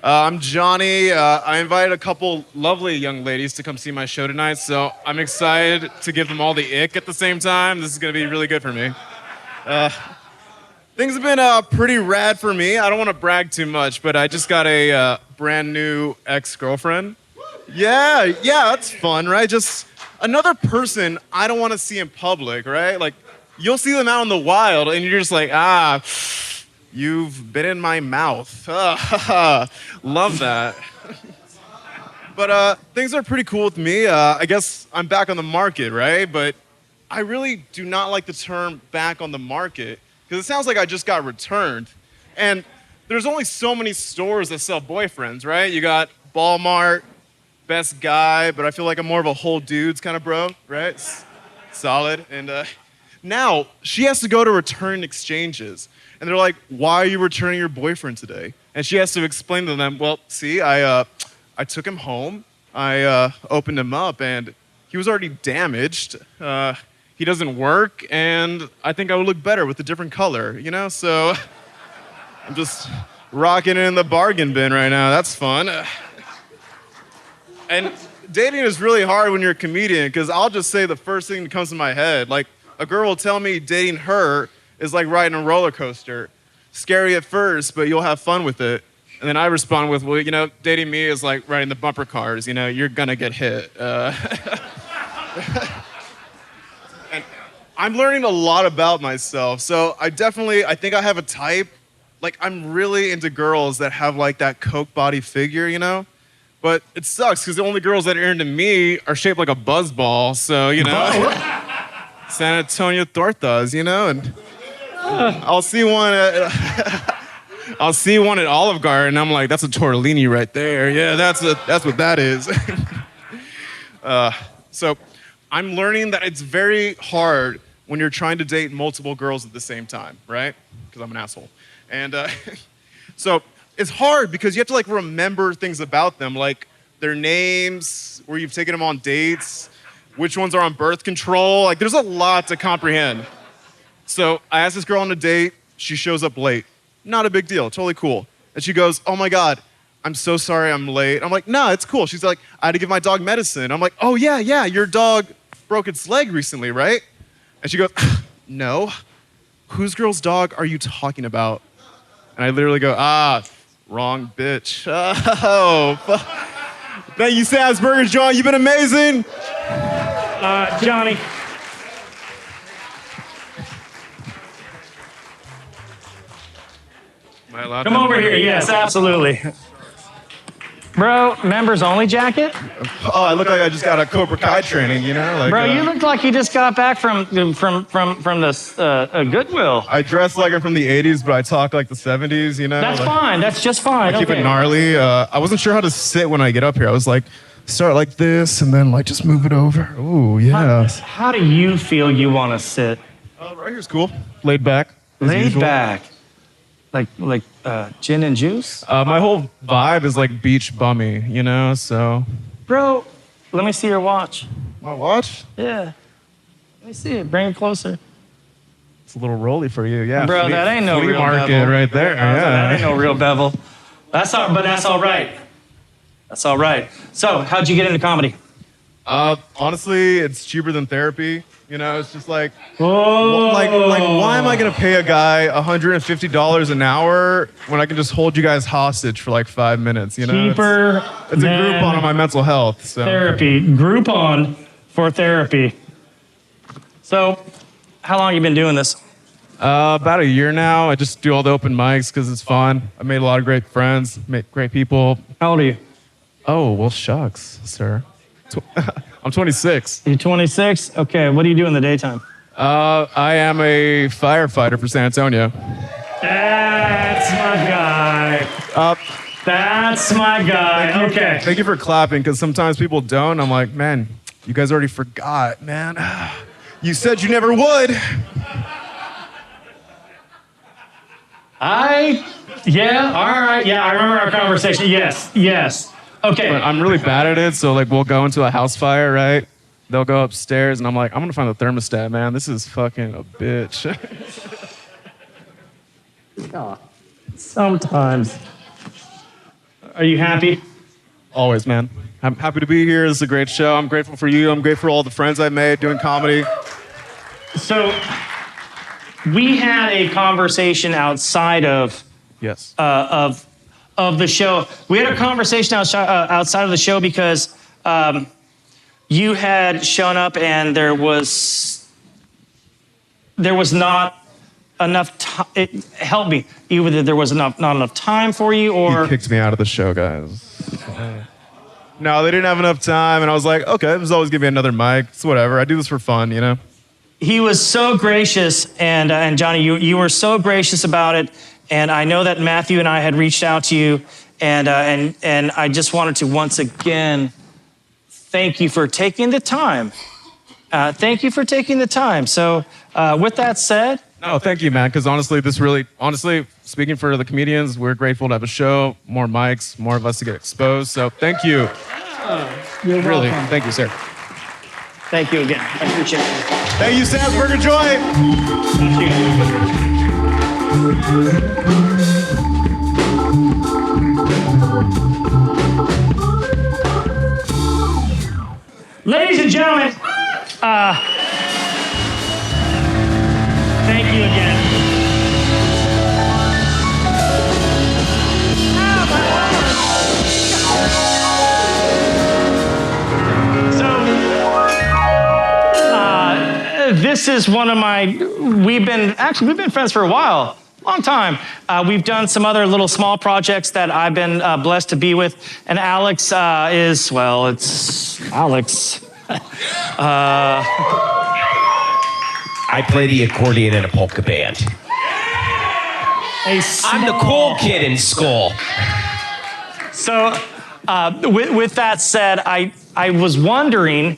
I'm Johnny. I invited a couple lovely young ladies to come see my show tonight, so I'm excited to give them all the ick at the same time. This is going to be really good for me. Things have been pretty rad for me. I don't want to brag too much, but I just got a brand new ex-girlfriend. Yeah, that's fun, right? Just another person I don't want to see in public, right? Like, you'll see them out in the wild, and you're just like, you've been in my mouth. Love that. But things are pretty cool with me. I guess I'm back on the market, right? But I really do not like the term back on the market because it sounds like I just got returned. And there's only so many stores that sell boyfriends, right? You got Walmart, Best Guy, but I feel like I'm more of a whole dudes kind of bro, right? Solid. And now she has to go to return exchanges. And they're like, why are you returning your boyfriend today? And she has to explain to them, well, see, I took him home. I opened him up, and he was already damaged. He doesn't work, and I think I would look better with a different color, you know? So I'm just rocking it in the bargain bin right now. That's fun. And dating is really hard when you're a comedian, because I'll just say the first thing that comes to my head. Like, a girl will tell me dating her is like riding a roller coaster. Scary at first, but you'll have fun with it. And then I respond with, well, you know, dating me is like riding the bumper cars. You know, you're gonna get hit. I'm learning a lot about myself. So I think I have a type. Like, I'm really into girls that have like that Coke body figure, you know? But it sucks because the only girls that are into me are shaped like a buzzball. So, you know, San Antonio tortas, you know? And I'll see one at Olive Garden, and I'm like, that's a tortellini right there. Yeah, that's what that is. So I'm learning that it's very hard when you're trying to date multiple girls at the same time, right? Because I'm an asshole. And so it's hard because you have to like remember things about them, like their names, where you've taken them on dates, which ones are on birth control. Like, there's a lot to comprehend. So I asked this girl on a date. She shows up late. Not a big deal, totally cool. And she goes, oh my God, I'm so sorry I'm late. I'm like, no, it's cool. She's like, I had to give my dog medicine. I'm like, oh yeah, your dog broke its leg recently, right? And she goes, no. Whose girl's dog are you talking about? And I literally go, wrong bitch. Oh, thank you, Sam's Burgers, John. You've been amazing. Johnny. Am I allowed Come over here. Yes, absolutely. Bro, members only jacket? Oh, I look like I just got a Cobra Kai training, you know? Like, Bro, you look like you just got back from the Goodwill. I dress like I'm from the 80s, but I talk like the 70s, you know? That's like, fine. That's just fine. I keep it gnarly. I wasn't sure how to sit when I get up here. I was like, start like this and then like just move it over. Ooh, yeah. How do you feel you want to sit? Right here's cool. Laid back. Laid back. Like gin and juice? My whole vibe is like beach bummy, you know, so. Bro, let me see your watch. My watch? Yeah. Let me see it. Bring it closer. It's a little rolly for you, yeah. Bro, that ain't no flea real market bevel. right there, yeah. That ain't no real bevel. But that's all right. That's all right. So, how'd you get into comedy? Honestly, it's cheaper than therapy. You know, it's just like, Oh. like why am I gonna pay a guy $150 an hour when I can just hold you guys hostage for like 5 minutes? You know, Cheaper. It's a Groupon on my mental health. So. Therapy. Groupon for therapy. So, how long have you been doing this? About a year now. I just do all the open mics because it's fun. I made a lot of great friends, met great people. How old are you? Oh, well, shucks, sir. I'm 26. You're 26? Okay, what do you do in the daytime? I am a firefighter for San Antonio. That's my guy. That's my guy. Okay. Thank you for clapping, because sometimes people don't. I'm like, man, you guys already forgot, man. You said you never would. Yeah, all right. Yeah, I remember our conversation. Yes. Okay. But I'm really bad at it, so like we'll go into a house fire, right? They'll go upstairs, and I'm like, I'm gonna find the thermostat, man. This is fucking a bitch. Sometimes. Are you happy? Always, man. I'm happy to be here. This is a great show. I'm grateful for you. I'm grateful for all the friends I made doing comedy. So, we had a conversation outside of Yes. of the show. We had a conversation outside of the show because you had shown up and there was not enough time. Help me. Either there was not enough time for you, or He kicked me out of the show, guys. No, they didn't have enough time, and I was like, okay, just always give me another mic. It's whatever. I do this for fun, you know? he was so gracious, and Johnny, you were so gracious about it. And I know that Matthew and I had reached out to you, and I just wanted to once again thank you for taking the time. Thank you for taking the time. So with that said. No, thank you, man, because honestly, speaking for the comedians, we're grateful to have a show, more mics, more of us to get exposed. So thank you. You're really, welcome. thank you, sir. Thank you again. I appreciate it. Thank you, Sam's Burger Joint. Thank you. Ladies and gentlemen, thank you again. this is one of my, we've been friends for a while, long time. We've done some other little small projects that I've been blessed to be with. And Alex it's Alex. I play the accordion in a polka band. I'm the cool kid in school. So, with that said, I was wondering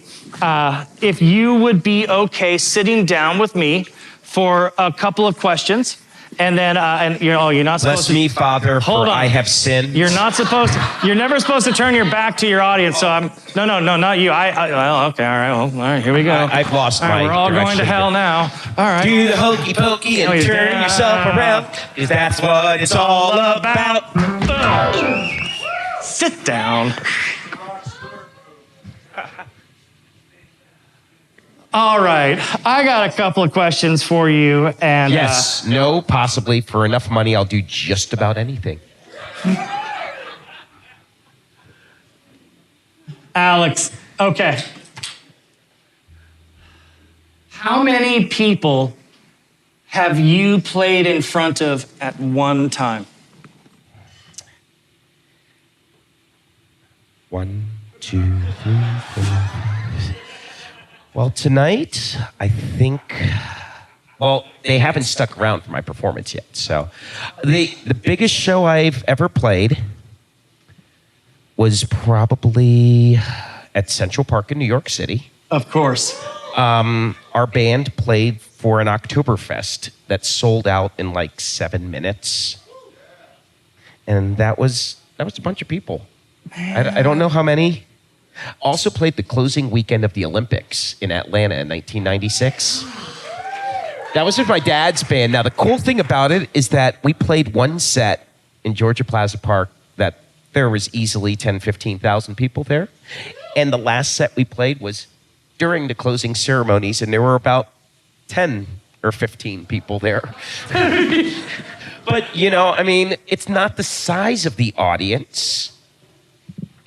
if you would be okay sitting down with me for a couple of questions, and then you're not supposed Bless me, Father, Hold for on. I have sinned. You're never supposed to turn your back to your audience. So no, not you. Well, okay, all right, here we go. I've lost all right, my we're all going to direction. hell now. All right. Do the hokey pokey and turn yourself around, 'cause that's what it's all about. Sit down. All right, I got a couple of questions for you, and Yes, no, possibly. For enough money, I'll do just about anything. Alex, okay. How many people have you played in front of at one time? 1, 2, 3, 4, 5. Well, tonight, I think. Well, they haven't stuck around for my performance yet. So, the biggest show I've ever played was probably at Central Park in New York City. Of course. Our band played for an Oktoberfest that sold out in like 7 minutes, and that was a bunch of people. I don't know how many. Also played the closing weekend of the Olympics in Atlanta in 1996. That was with my dad's band. Now, the cool thing about it is that we played one set in Georgia Plaza Park that there was easily 10, 15,000 people there. And the last set we played was during the closing ceremonies, and there were about 10 or 15 people there. But, it's not the size of the audience.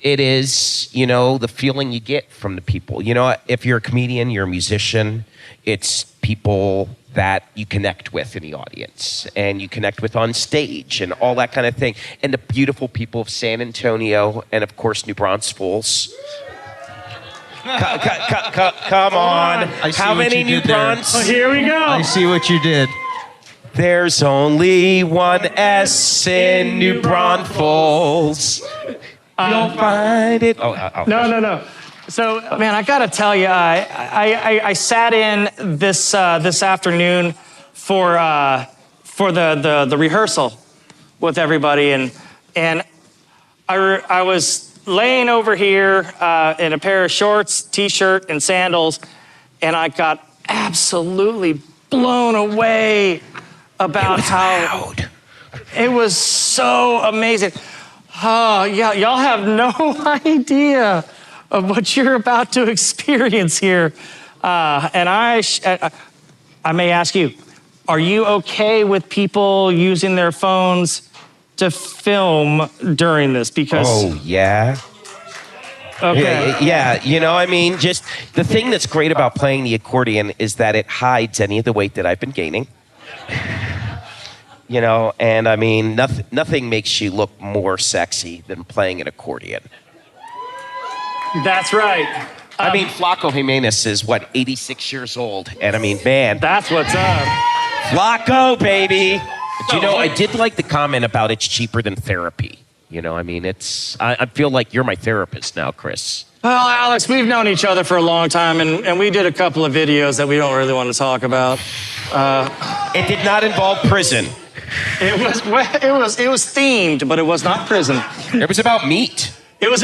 It is, the feeling you get from the people. If you're a comedian, you're a musician, it's people that you connect with in the audience and you connect with on stage and all that kind of thing. And the beautiful people of San Antonio and, of course, New Braunfels. Come on. How many New Braunfels? Oh, here we go. I see what you did. There's only one S in New Braunfels. You'll find it. No. So, man, I gotta tell you, I sat in this afternoon for the rehearsal with everybody, and I was laying over here in a pair of shorts, t-shirt, and sandals, and I got absolutely blown away about how loud. It was so amazing. Oh, yeah, y'all have no idea of what you're about to experience here. And I may ask you, are you okay with people using their phones to film during this? Because Oh, yeah. okay. Yeah, just the thing that's great about playing the accordion is that it hides any of the weight that I've been gaining. And nothing makes you look more sexy than playing an accordion. That's right. Flaco Jimenez is 86 years old, and man, That's what's up. Flaco, baby. But, I did like the comment about it's cheaper than therapy. I feel like you're my therapist now, Kris. Well, Alex, we've known each other for a long time, and we did a couple of videos that we don't really want to talk about. It did not involve prison. It was themed, but it was not prison. It was about meat. It was.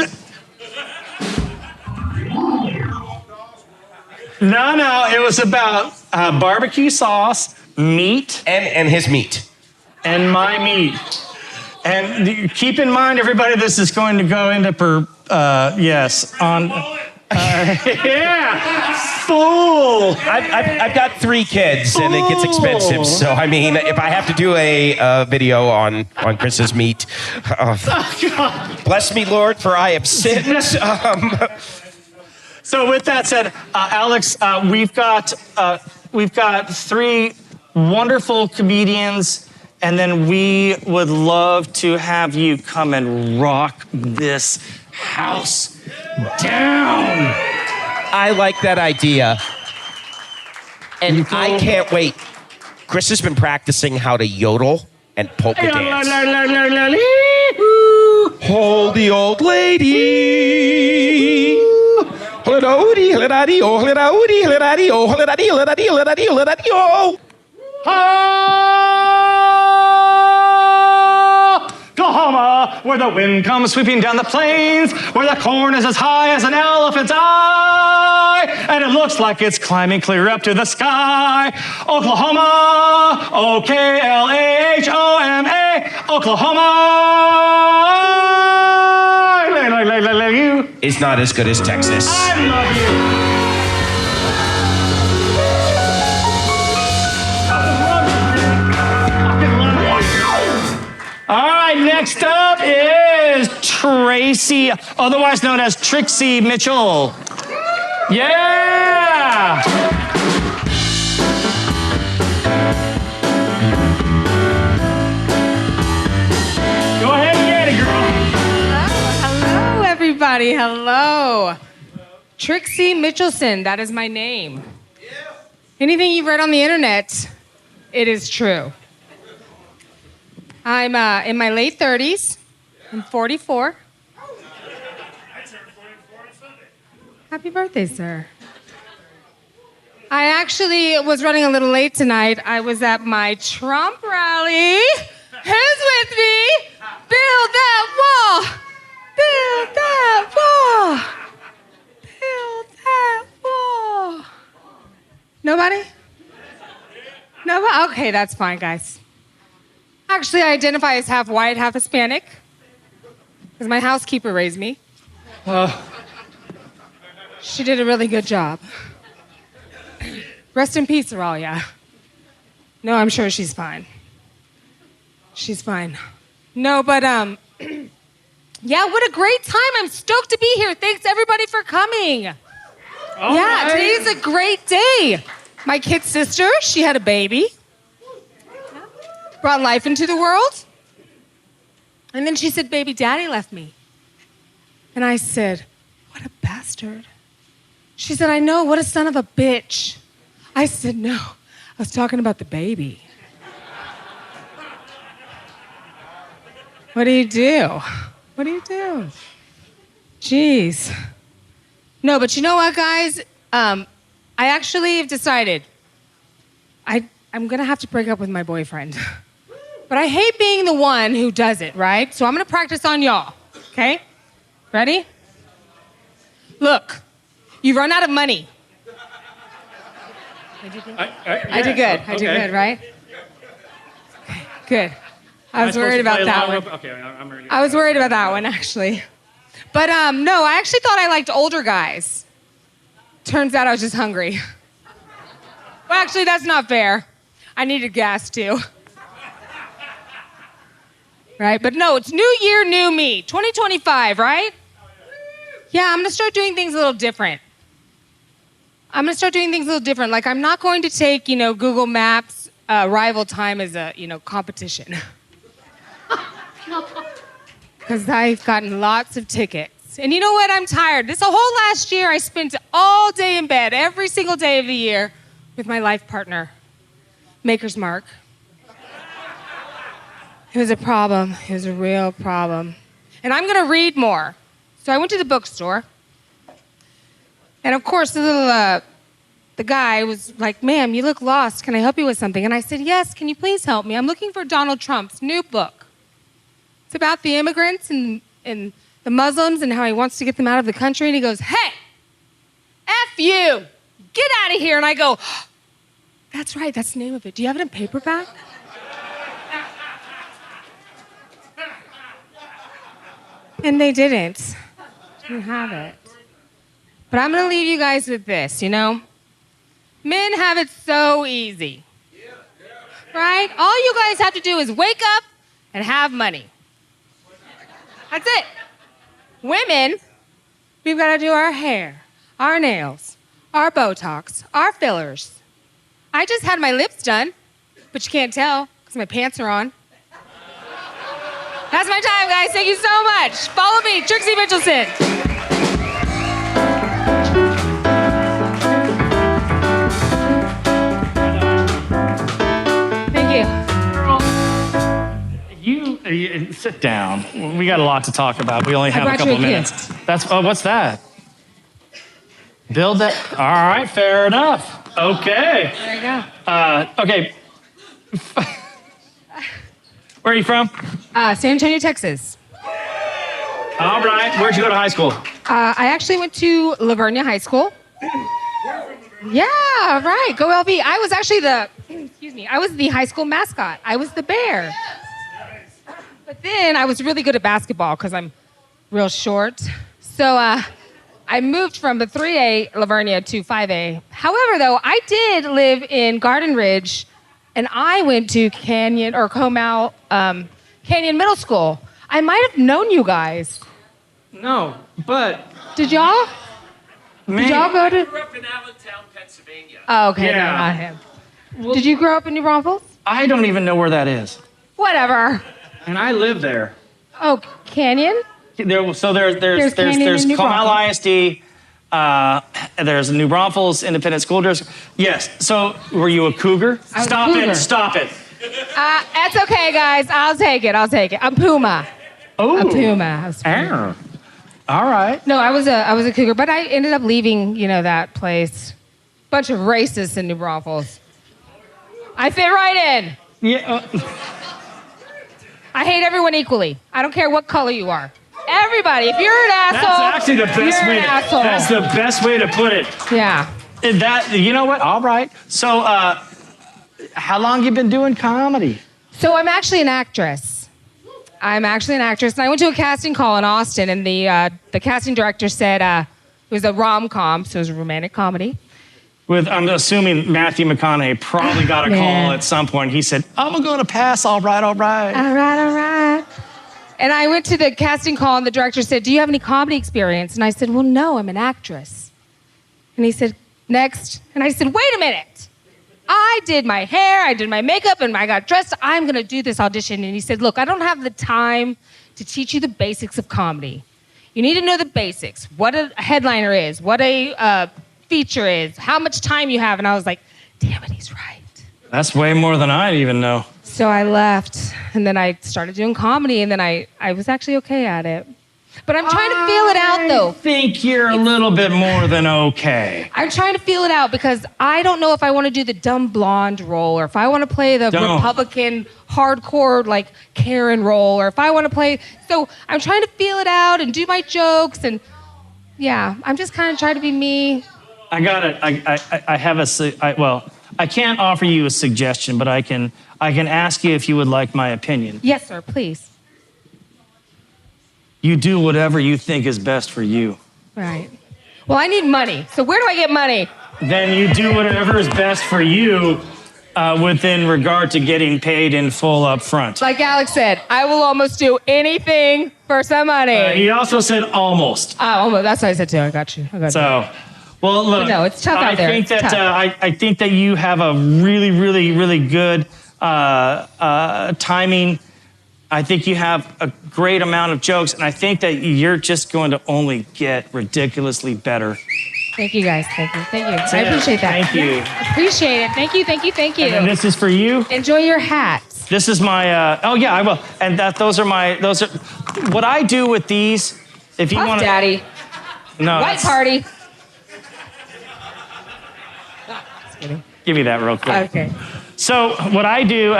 No, it was about barbecue sauce, meat, And his meat. and my meat. And keep in mind, everybody, this is going to go into full. I've got 3 kids, and it gets expensive. So if I have to do a video on Kris's meat, bless me, Lord, for I have sinned. So with that said, Alex, we've got we've got 3 wonderful comedians, and then we would love to have you come and rock this house down. I like that idea. And I can't wait. Kris has been practicing how to yodel and polka dance. Hold the old lady. Oklahoma, where the wind comes sweeping down the plains, where the corn is as high as an elephant's eye, and it looks like it's climbing clear up to the sky. Oklahoma, O-K-L-A-H-O-M-A, Oklahoma. Is not as good as Texas. I love you. All right, next up is Tracy, otherwise known as Trixie Mitchell. Yeah! Go ahead and get it, girl. Hello, everybody. Hello. Trixie Mitchellelson, that is my name. Anything you've read on the internet, it is true. I'm in my late 30s. I'm 44. Happy birthday, sir. I actually was running a little late tonight. I was at my Trump rally. Who's with me? Build that wall. Build that wall. Build that wall. Nobody? Nobody? Okay, that's fine, guys. Actually, I identify as half white, half Hispanic, because my housekeeper raised me. She did a really good job. Rest in peace, Aurelia. No, I'm sure she's fine. She's fine. No, but, yeah, what a great time. I'm stoked to be here. Thanks, everybody, for coming. Yeah, today's a great day. My kid's sister, she had a baby. Brought life into the world. And then she said, baby daddy left me. And I said, what a bastard. She said, I know, what a son of a bitch. I said, no, I was talking about the baby. What do you do? What do you do? Jeez. No, but you know what, guys? I actually have decided I'm gonna have to break up with my boyfriend. But I hate being the one who does it, right? So I'm gonna practice on y'all, okay? Ready? Look, you run out of money. I did good? I did good. I did good, right? Okay, good. I was worried about that one. Okay, I'm ready. I was worried about that one, actually. But no, I actually thought I liked older guys. Turns out I was just hungry. Well, actually, that's not fair. I needed gas, too. Right? But no, it's new year, new me. 2025, right? Yeah, I'm going to start doing things a little different. Like, I'm not going to take, Google Maps arrival time as a, competition. Because I've gotten lots of tickets. And you know what? I'm tired. This whole last year, I spent all day in bed, every single day of the year, with my life partner, Maker's Mark. It was a problem. It was a real problem. And I'm going to read more. So I went to the bookstore. And of course, the guy was like, ma'am, you look lost. Can I help you with something? And I said, yes, can you please help me? I'm looking for Donald Trump's new book. It's about the immigrants and the Muslims and how he wants to get them out of the country. And he goes, hey, F you. Get out of here. And I go, that's right, that's the name of it. Do you have it in paperback? And they didn't have it. But I'm gonna leave you guys with this, Men have it so easy. Right? All you guys have to do is wake up and have money. That's it. Women, we've gotta do our hair, our nails, our Botox, our fillers, I just had my lips done, but you can't tell because my pants are on. That's my time, guys. Thank you so much. Follow me, Trixie Mitchellelson. Thank you. You sit down. We got a lot to talk about. We only have a couple of minutes. What's that? Build that. All right, fair enough. Okay. There you go. Okay. Where are you from? San Antonio, Texas. All right. Where'd you go to high school? I actually went to Lavernia High School. Yeah, right. Go LV. I was actually I was the high school mascot. I was the bear. But then I was really good at basketball because I'm real short. So I moved from the 3A Lavernia to 5A. However, though, I did live in Garden Ridge, and I went to Canyon Middle School. I might have known you guys. No, but... Did y'all? Did y'all go to... I grew up in Allentown, Pennsylvania. Oh, okay. Yeah. No, not him. Did you grow up in New Braunfels? I don't even know where that is. Whatever. And I live there. Oh, Canyon? There's Canyon in New Carmel Braunfels. ISD. There's New Braunfels Independent School District. Yes. So were you a cougar? I was a cougar. Stop it. That's okay, guys. I'll take it. I'm Puma. Oh. A Puma. I was All right. No, I was a cougar, but I ended up leaving, that place. Bunch of racists in New Braunfels. I fit right in. Yeah. I hate everyone equally. I don't care what color you are. Everybody. If you're an asshole, That's actually the best you're way. an asshole. That's the best way to put it. Yeah. You know what? All right. So, how long you been doing comedy? So I'm actually an actress. And I went to a casting call in Austin, and the casting director said it was a rom-com, so it was a romantic comedy. I'm assuming Matthew McConaughey probably got a call at some point. He said, I'm going to pass. All right. All right. And I went to the casting call, and the director said, do you have any comedy experience? And I said, well, no, I'm an actress. And he said, next. And I said, wait a minute. I did my hair, I did my makeup, and I got dressed. I'm going to do this audition. And he said, look, I don't have the time to teach you the basics of comedy. You need to know the basics, what a headliner is, what a feature is, how much time you have. And I was like, damn it, he's right. That's way more than I even know. So I left, and then I started doing comedy, and then I was actually okay at it. But I'm trying to feel it out, though. I think you're a little bit more than okay. I'm trying to feel it out because I don't know if I want to do the dumb blonde role, or if I want to play the Republican hardcore, like, Karen role, or if I want to play... So I'm trying to feel it out and do my jokes, and yeah, I'm just kind of trying to be me. I got it. I can't offer you a suggestion, but I can ask you if you would like my opinion. Yes, sir, please. You do whatever you think is best for you. Right. Well, I need money. So where do I get money? Then you do whatever is best for you within regard to getting paid in full up front. Like Alex said, I will almost do anything for some money. He also said almost. Oh, almost. That's what I said too. I got you. So, well, look. But no, it's tough out there. I think that you have a really, really, really good timing. I think you have a great amount of jokes, and I think that you're just going to only get ridiculously better. Thank you, guys. Thank you. I appreciate that. Thank you. Appreciate it. Thank you. And then this is for you. Enjoy your hats. This is my. Oh yeah, I will. And those are what I do with these. If you want, Daddy. No. White party. Just kidding. Give me that real quick. Okay. So what I do.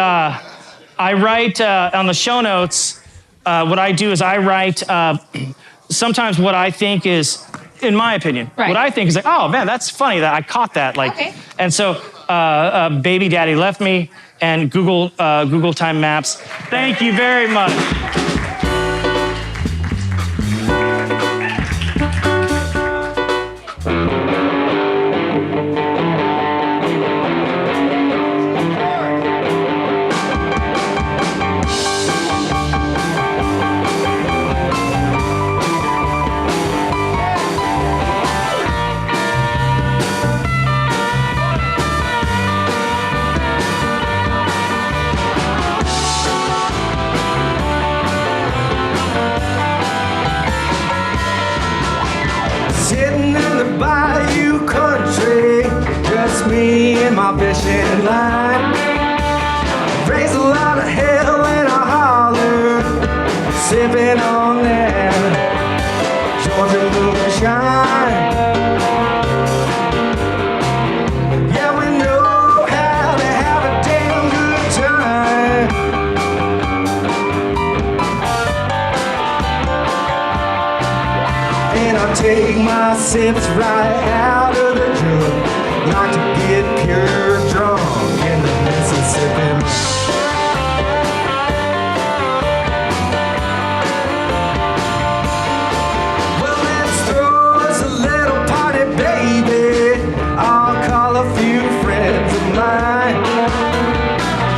I write on the show notes, what I do is I write sometimes what I think is, in my opinion, what I think is like, oh man, that's funny that I caught that. Like, okay. And so Baby Daddy Left Me and Google Time Maps. Thank you very much. my fishing line. Raise a lot of hell in a holler, sipping on that Georgia moonshine. Yeah, we know how to have a damn good time. And I take my sips right out of the jug, like to get pure drunk in the Mississippi. Well, let's throw us a little party, baby. I'll call a few friends of mine.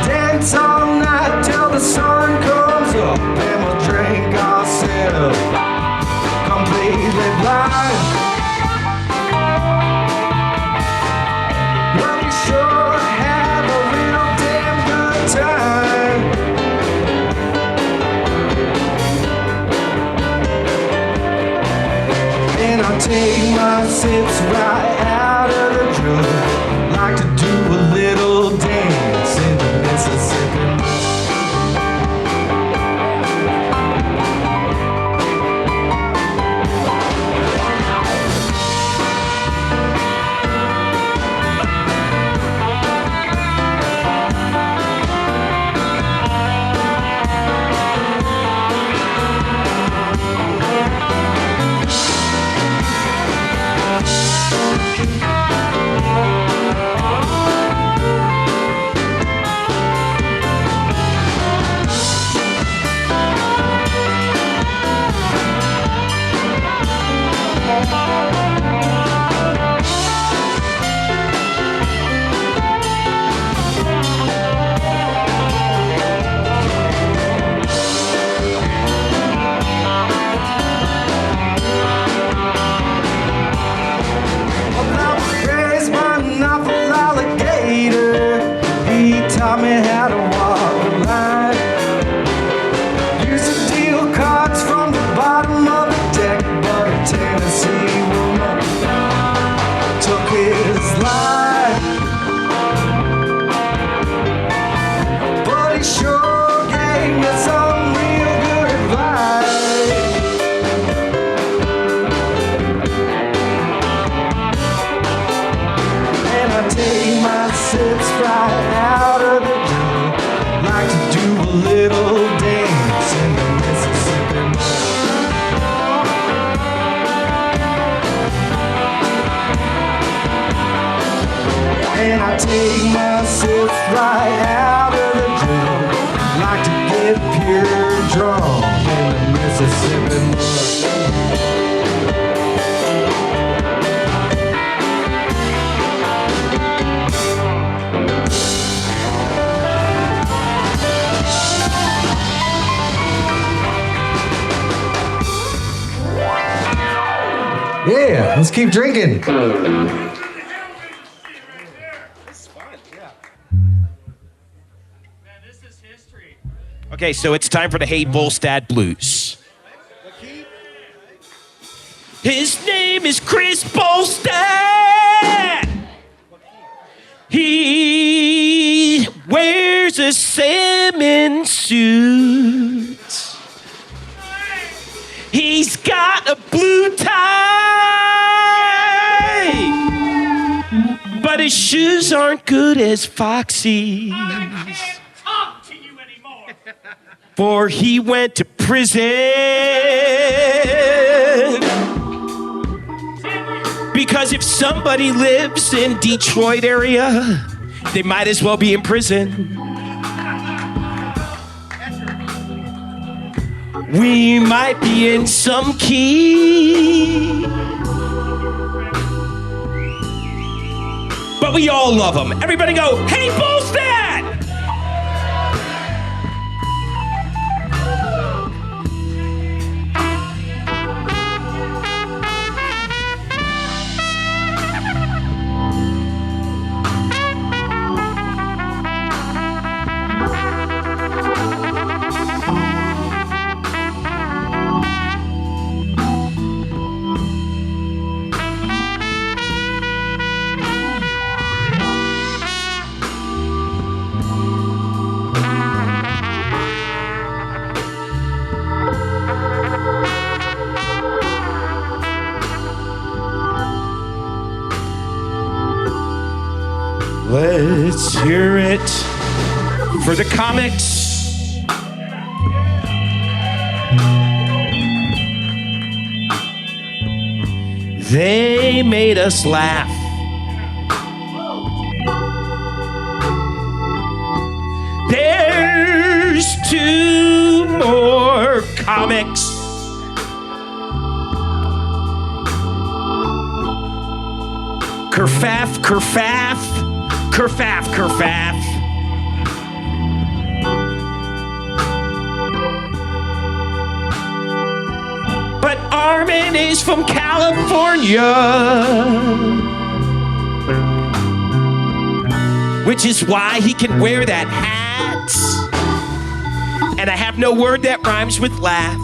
Dance all night till the sun comes up, and we'll drink ourselves completely blind. Well, we sure have a real damn good time. And I take my sips right out of the jug, like to do a little dance in the Mississippi. Taught me how to walk the line. Used to deal cards from the bottom of the deck, but a Tennessee woman took his life. But he sure gave me some real good advice. And I take my sips right out of the jug, like to do a little dance in the Mississippi mud. And I take my sips right out of the jug, like to get pure drunk in the Mississippi mud. Yeah, let's keep drinking. Okay, so it's time for the Hey Bolstad Blues. His name is Kris Bolstad. He wears a salmon suit. He's got a blue tie, but his shoes aren't good as Foxy's. For he went to prison because if somebody lives in Detroit area, they might as well be in prison. We might be in some key, but we all love him. Everybody go, Hey Bolstad! Let's hear it for the comics. They made us laugh. There's 2 more comics. Kerfaff, kerfaff, kerfaff, kerfaff. But Armin is from California, which is why he can wear that hat. And I have no word that rhymes with laugh.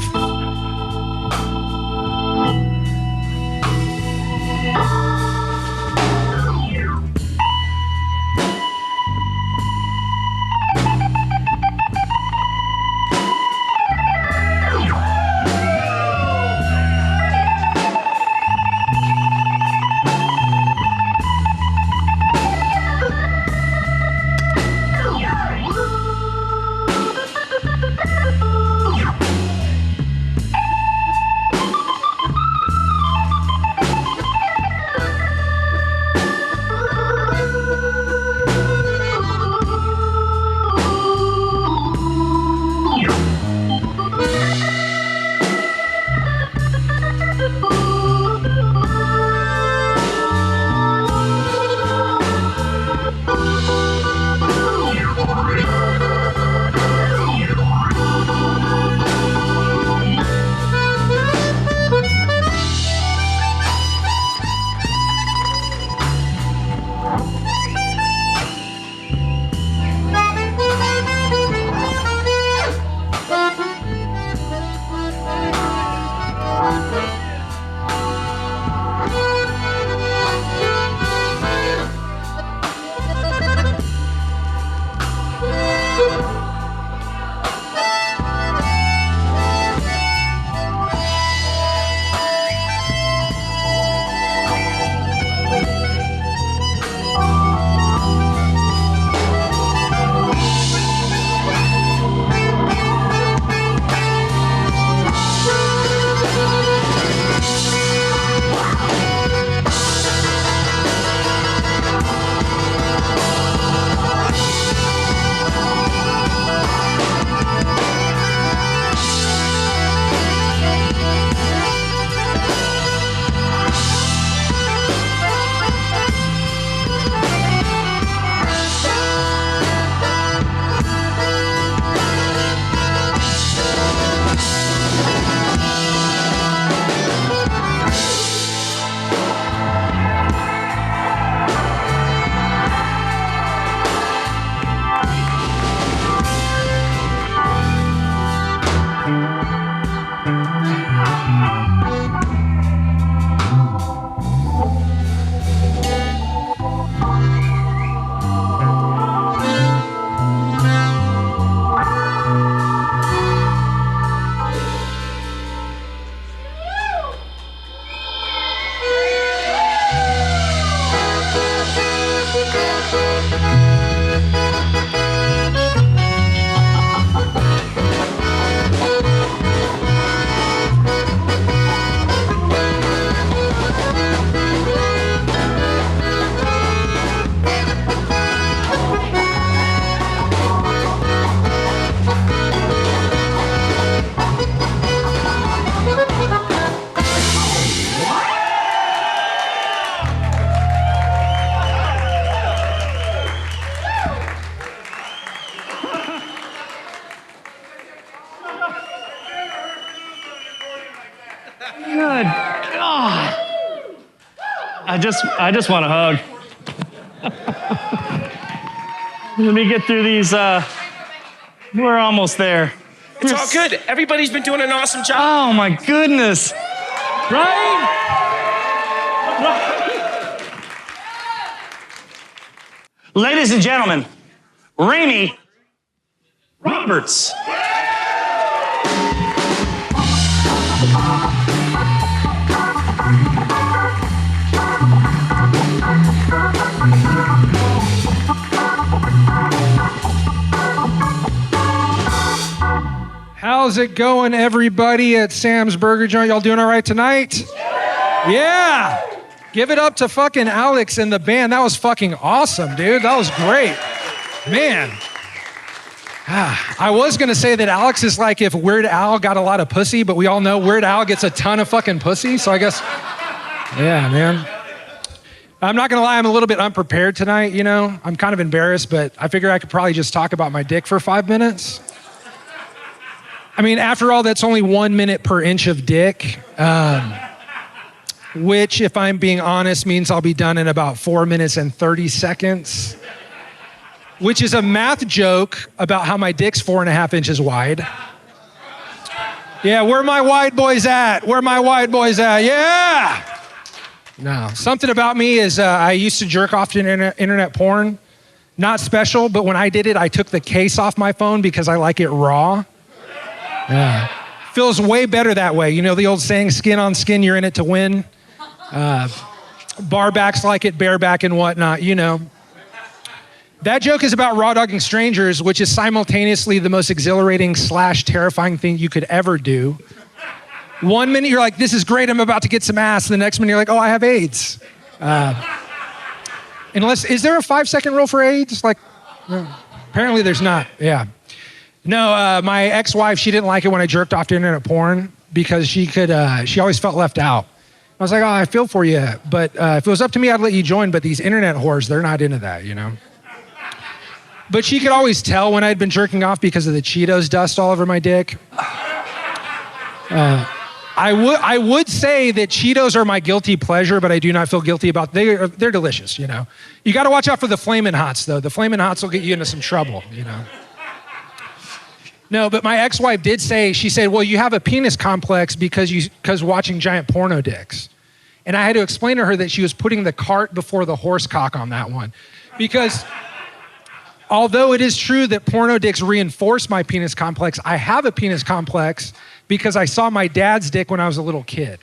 Good God. I just want a hug. Let me get through these. We're almost there. It's all good. Everybody's been doing an awesome job. Oh my goodness. Right? Ladies and gentlemen, Raimey Roberts. How's it going, everybody at Sam's Burger Joint? Y'all doing all right tonight? Yeah. Give it up to fucking Alex and the band. That was fucking awesome, dude. That was great. Man. I was going to say that Alex is like if Weird Al got a lot of pussy, but we all know Weird Al gets a ton of fucking pussy. So I guess, yeah, man. I'm not going to lie. I'm a little bit unprepared tonight, you know. I'm kind of embarrassed, but I figure I could probably just talk about my dick for 5 minutes. I mean, after all, that's only 1 minute per inch of dick, which, if I'm being honest, means I'll be done in about 4 minutes and 30 seconds. Which is a math joke about how my dick's 4.5 inches wide. Yeah, where my wide boys at? Where my wide boys at? Yeah! No, something about me is I used to jerk off to internet porn. Not special, but when I did it, I took the case off my phone because I like it raw. Yeah. Feels way better that way. You know the old saying, skin on skin, you're in it to win. Barbacks like it bareback and whatnot, you know. That joke is about raw dogging strangers, which is simultaneously the most exhilarating / terrifying thing you could ever do. 1 minute you're like, this is great, I'm about to get some ass. The next minute you're like, oh, I have AIDS. Is there a 5-second rule for AIDS? Like, no. Apparently there's not, yeah. No, my ex-wife, she didn't like it when I jerked off to internet porn because she always felt left out. I was like, oh, I feel for you, but if it was up to me, I'd let you join, but these internet whores, they're not into that, you know? But she could always tell when I'd been jerking off because of the Cheetos dust all over my dick. I would say that Cheetos are my guilty pleasure, but I do not feel guilty about they're delicious, you know. You got to watch out for the Flamin' Hots, though. The Flamin' Hots will get you into some trouble, you know. No, but my ex-wife did say, she said, well, you have a penis complex because watching giant porno dicks. And I had to explain to her that she was putting the cart before the horse cock on that one. Because although it is true that porno dicks reinforce my penis complex, I have a penis complex because I saw my dad's dick when I was a little kid.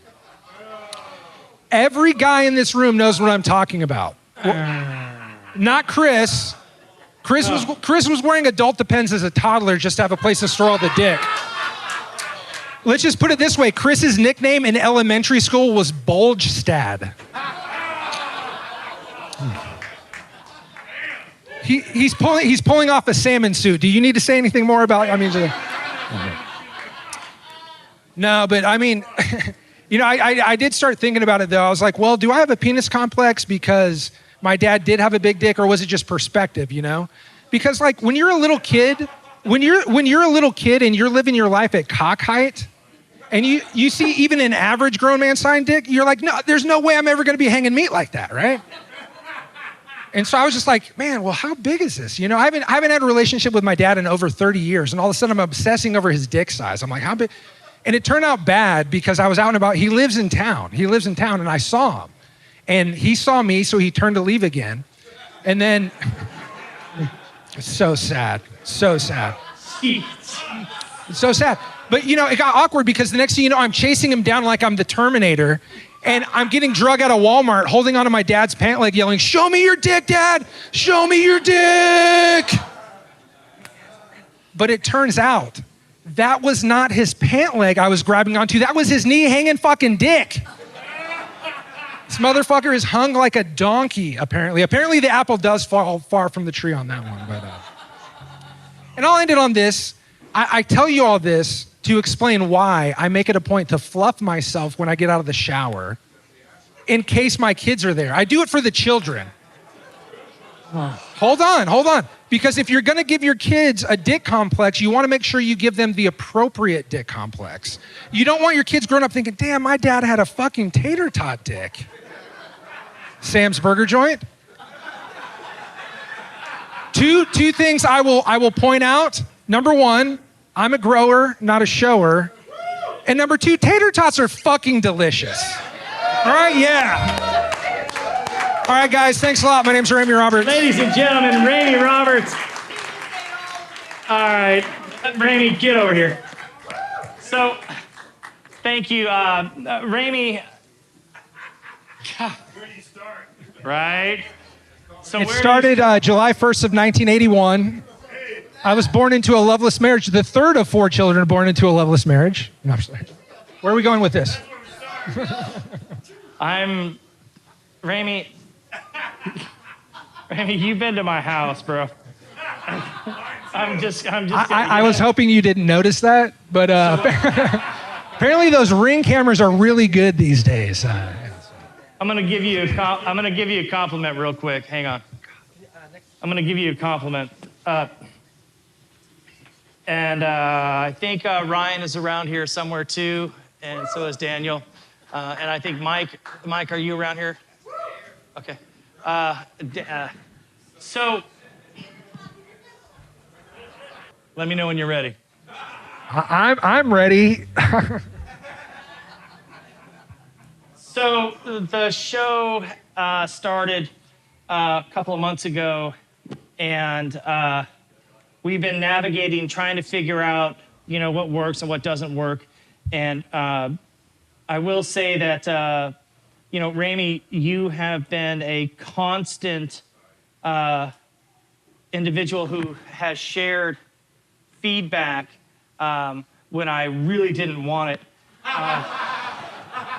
Every guy in this room knows what I'm talking about. Not Kris. Kris was wearing adult Depends as a toddler just to have a place to store all the dick. Let's just put it this way. Kris's nickname in elementary school was Bolstad. He's pulling off a salmon suit. Do you need to say anything more about it? No, but I mean, you know, I did start thinking about it though. I was like, well, do I have a penis complex because my dad did have a big dick, or was it just perspective, you know? Because like when you're a little kid, when you're a little kid and you're living your life at cock height, and you see even an average grown man signed dick, you're like, no, there's no way I'm ever gonna be hanging meat like that, right? And so I was just like, man, well, how big is this? You know, I haven't had a relationship with my dad in over 30 years, and all of a sudden I'm obsessing over his dick size. I'm like, how big? And it turned out bad because I was out and about. He lives in town, and I saw him. And he saw me, so he turned to leave again. And then, so sad. So sad. It's so sad. But, you know, it got awkward because the next thing you know, I'm chasing him down like I'm the Terminator. And I'm getting drug out of Walmart, holding onto my dad's pant leg, yelling, show me your dick, Dad! Show me your dick! But it turns out, that was not his pant leg I was grabbing onto. That was his knee hanging fucking dick. This motherfucker is hung like a donkey, apparently. Apparently the apple does fall far from the tree on that one. But, and I'll end it on this. I tell you all this to explain why I make it a point to fluff myself when I get out of the shower in case my kids are there. I do it for the children. Hold on. Because if you're gonna give your kids a dick complex, you wanna make sure you give them the appropriate dick complex. You don't want your kids growing up thinking, damn, my dad had a fucking tater tot dick. Sam's Burger Joint. Two things I will point out. Number one, I'm a grower, not a shower. And number two, tater tots are fucking delicious. All right, yeah. All right, guys, thanks a lot. My name's Raimey Roberts. Ladies and gentlemen, Raimey Roberts. All right, Raimey, get over here. So, thank you, Raimey. Where do you start? Right. So it started July 1st of 1981. I was born into a loveless marriage. The third of 4 children born into a loveless marriage. No, I'm sorry. Where are we going with this? Raimey, you've been to my house, bro. I was hoping you didn't notice that, but apparently those Ring cameras are really good these days. I'm gonna give you a compliment real quick. Hang on. I'm gonna give you a compliment. I think Ryan is around here somewhere too, and so is Daniel. And I think Mike, are you around here? Okay. So, let me know when you're ready. I'm ready. So the show started a couple of months ago, and we've been navigating, trying to figure out, what works and what doesn't work. And I will say that, Raimey, you have been a constant individual who has shared feedback when I really didn't want it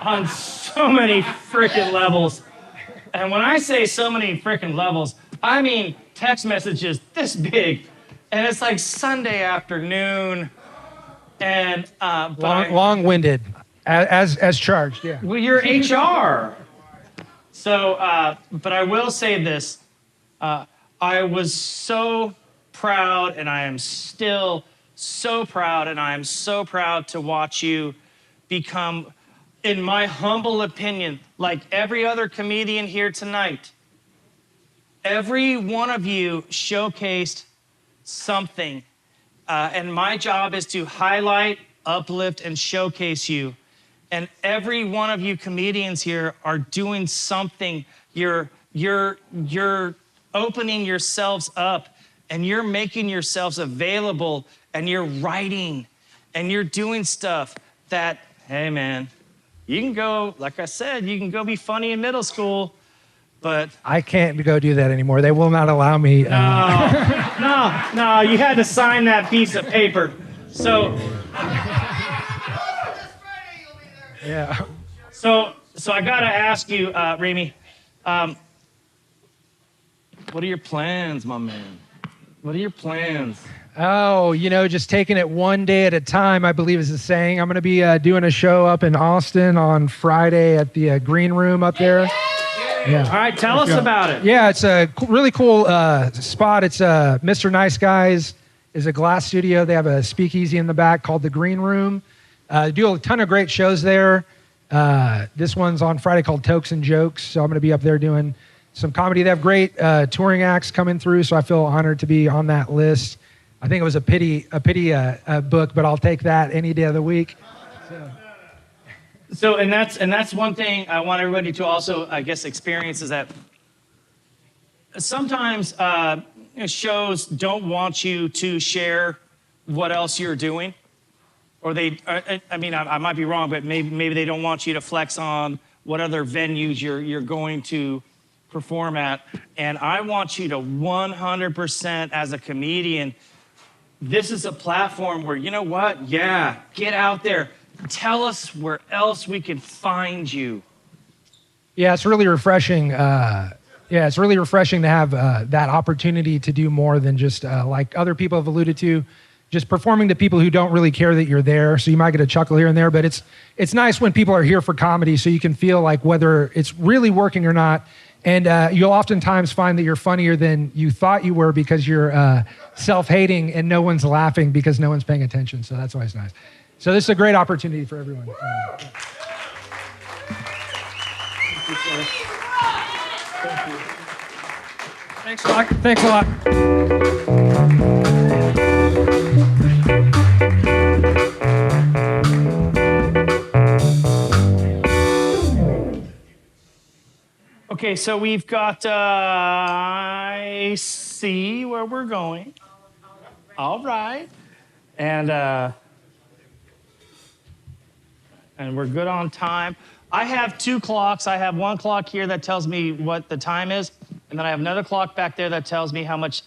on so many freaking levels. And when I say so many freaking levels, I mean text messages this big, and it's like Sunday afternoon, and long-winded, as charged. Yeah. Well, you're HR. So, but I will say this: I was so proud, and I am still so proud, and I am so proud to watch you become, in my humble opinion, like every other comedian here tonight. Every one of you showcased something, and my job is to highlight, uplift, and showcase you. And every one of you comedians here are doing something. You're opening yourselves up, and you're making yourselves available, and you're writing, and you're doing stuff that, hey man, you can go, like I said, you can go be funny in middle school, but I can't go do that anymore. They will not allow me. No, you had to sign that piece of paper. So, yeah. So I gotta ask you, Raimey, what are your plans, my man? What are your plans? Oh, just taking it one day at a time, I believe is the saying. I'm going to be doing a show up in Austin on Friday at the Green Room up there. Yeah. All right, tell us about it. Yeah, it's a really cool spot. It's Mr. Nice Guys is a glass studio. They have a speakeasy in the back called the Green Room. Do a ton of great shows there. This one's on Friday called Tokes and Jokes. So I'm going to be up there doing some comedy. They have great touring acts coming through, so I feel honored to be on that list. I think it was a pity book, but I'll take that any day of the week. So, and that's one thing I want everybody to also, I guess, experience is that sometimes shows don't want you to share what else you're doing, or I might be wrong, but maybe they don't want you to flex on what other venues you're going to perform at. And I want you to 100% as a comedian. This is a platform where, you know what? Yeah, get out there. Tell us where else we can find you. Yeah, it's really refreshing. It's really refreshing to have that opportunity to do more than just like other people have alluded to, just performing to people who don't really care that you're there. So you might get a chuckle here and there, but it's nice when people are here for comedy, so you can feel like whether it's really working or not. And you'll oftentimes find that you're funnier than you thought you were because you're self-hating and no one's laughing because no one's paying attention. So that's always nice. So this is a great opportunity for everyone. Thank you, sir. Thank you. Thanks a lot. Thanks a lot. Okay, so we've got, I see where we're going. All right. And we're good on time. I have 2 clocks. I have 1 clock here that tells me what the time is, and then I have another clock back there that tells me how much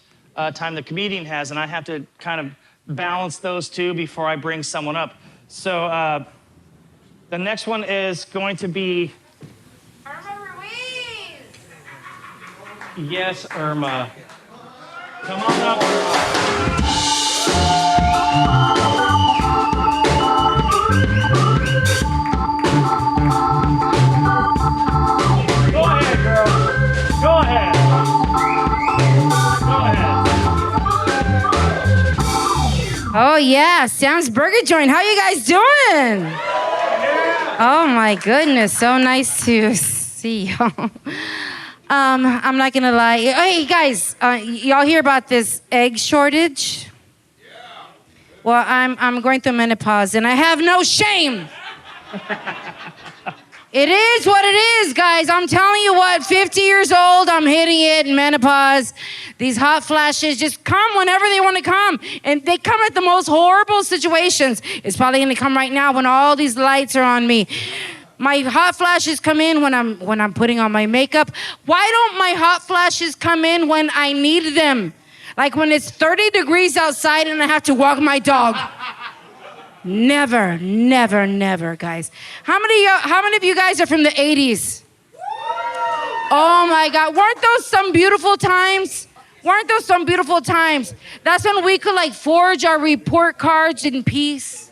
time the comedian has, and I have to kind of balance those two before I bring someone up. So the next one is going to be Irma Ruiz. Yes, Irma. Come on up, Irma. Go ahead, girl. Go ahead. Go ahead. Oh yeah, Sam's Burger Joint. How you guys doing? Oh my goodness, so nice to see y'all. I'm not gonna lie. Hey guys, y'all hear about this egg shortage? Well, I'm going through menopause and I have no shame. It is what it is, guys. I'm telling you what, 50 years old, I'm hitting it in menopause. These hot flashes just come whenever they want to come. And they come at the most horrible situations. It's probably going to come right now when all these lights are on me. My hot flashes come in when I'm putting on my makeup. Why don't my hot flashes come in when I need them? Like when it's 30 degrees outside and I have to walk my dog. Never, never, never, guys. How many of you guys are from the 80s? Oh my God, weren't those some beautiful times? Weren't those some beautiful times? That's when we could like forge our report cards in peace.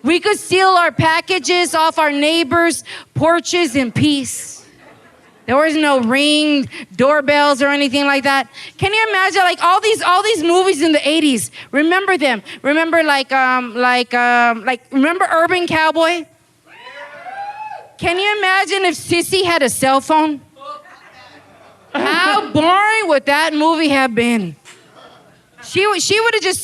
We could steal our packages off our neighbors' porches in peace. There was no Ring doorbells or anything like that. Can you imagine like all these movies in the 80s? Remember them? Remember remember Urban Cowboy? Can you imagine if Sissy had a cell phone? How boring would that movie have been? She would have just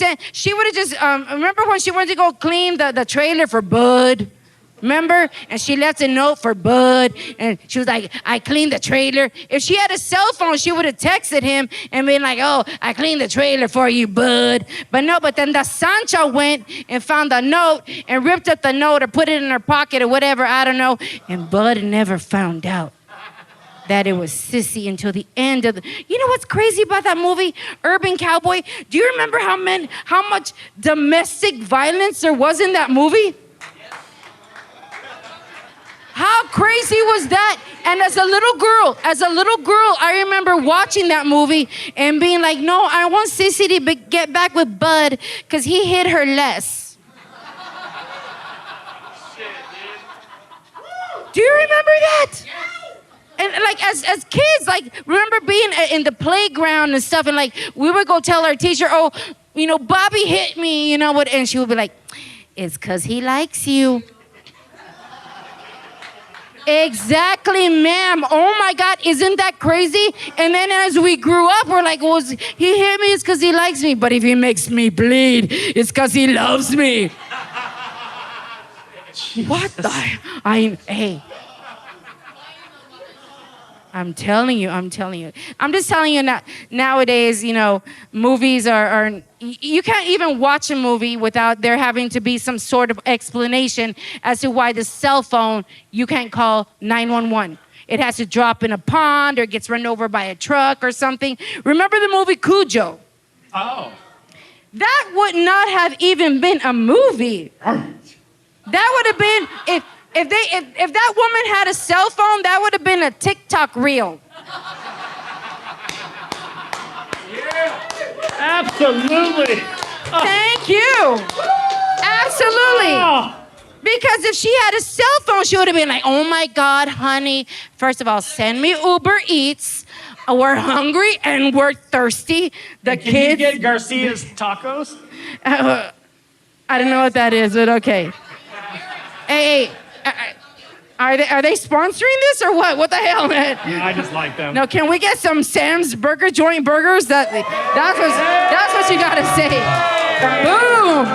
remember when she went to go clean the trailer for Bud? Remember? And she left a note for Bud, and she was like, I cleaned the trailer. If she had a cell phone, she would have texted him and been like, oh, I cleaned the trailer for you, Bud. But no, but then the Sancho went and found the note and ripped up the note or put it in her pocket or whatever, I don't know. And Bud never found out that it was Sissy until the end of the... You know what's crazy about that movie, Urban Cowboy? Do you remember how much domestic violence there was in that movie? How crazy was that? And as a little girl, I remember watching that movie and being like, no, I want Sissy to get back with Bud because he hit her less. Do you remember that? And like as kids, like remember being in the playground and stuff, and like we would go tell our teacher, oh, you know, Bobby hit me, you know what? And she would be like, it's because he likes you. Exactly, ma'am. Oh my God, isn't that crazy? And then as we grew up, we're like, well, he hit me, it's because he likes me. But if he makes me bleed, it's because he loves me. What the? Hey. I'm telling you. I'm just telling you nowadays, you know, movies are you can't even watch a movie without there having to be some sort of explanation as to why the cell phone, you can't call 911. It has to drop in a pond or gets run over by a truck or something. Remember the movie Cujo? Oh. That would not have even been a movie. That would have been, if that woman had a cell phone, that would have been a TikTok reel. Yeah, absolutely. Thank you. Absolutely. Because if she had a cell phone, she would have been like, oh my God, honey, first of all, send me Uber Eats. We're hungry and we're thirsty. Can you get Garcia's tacos? I don't know what that is, but okay. Hey, are they sponsoring this or what? What the hell, man? I just like them. No, can we get some Sam's Burger Joint burgers? That's what you gotta say. Boom.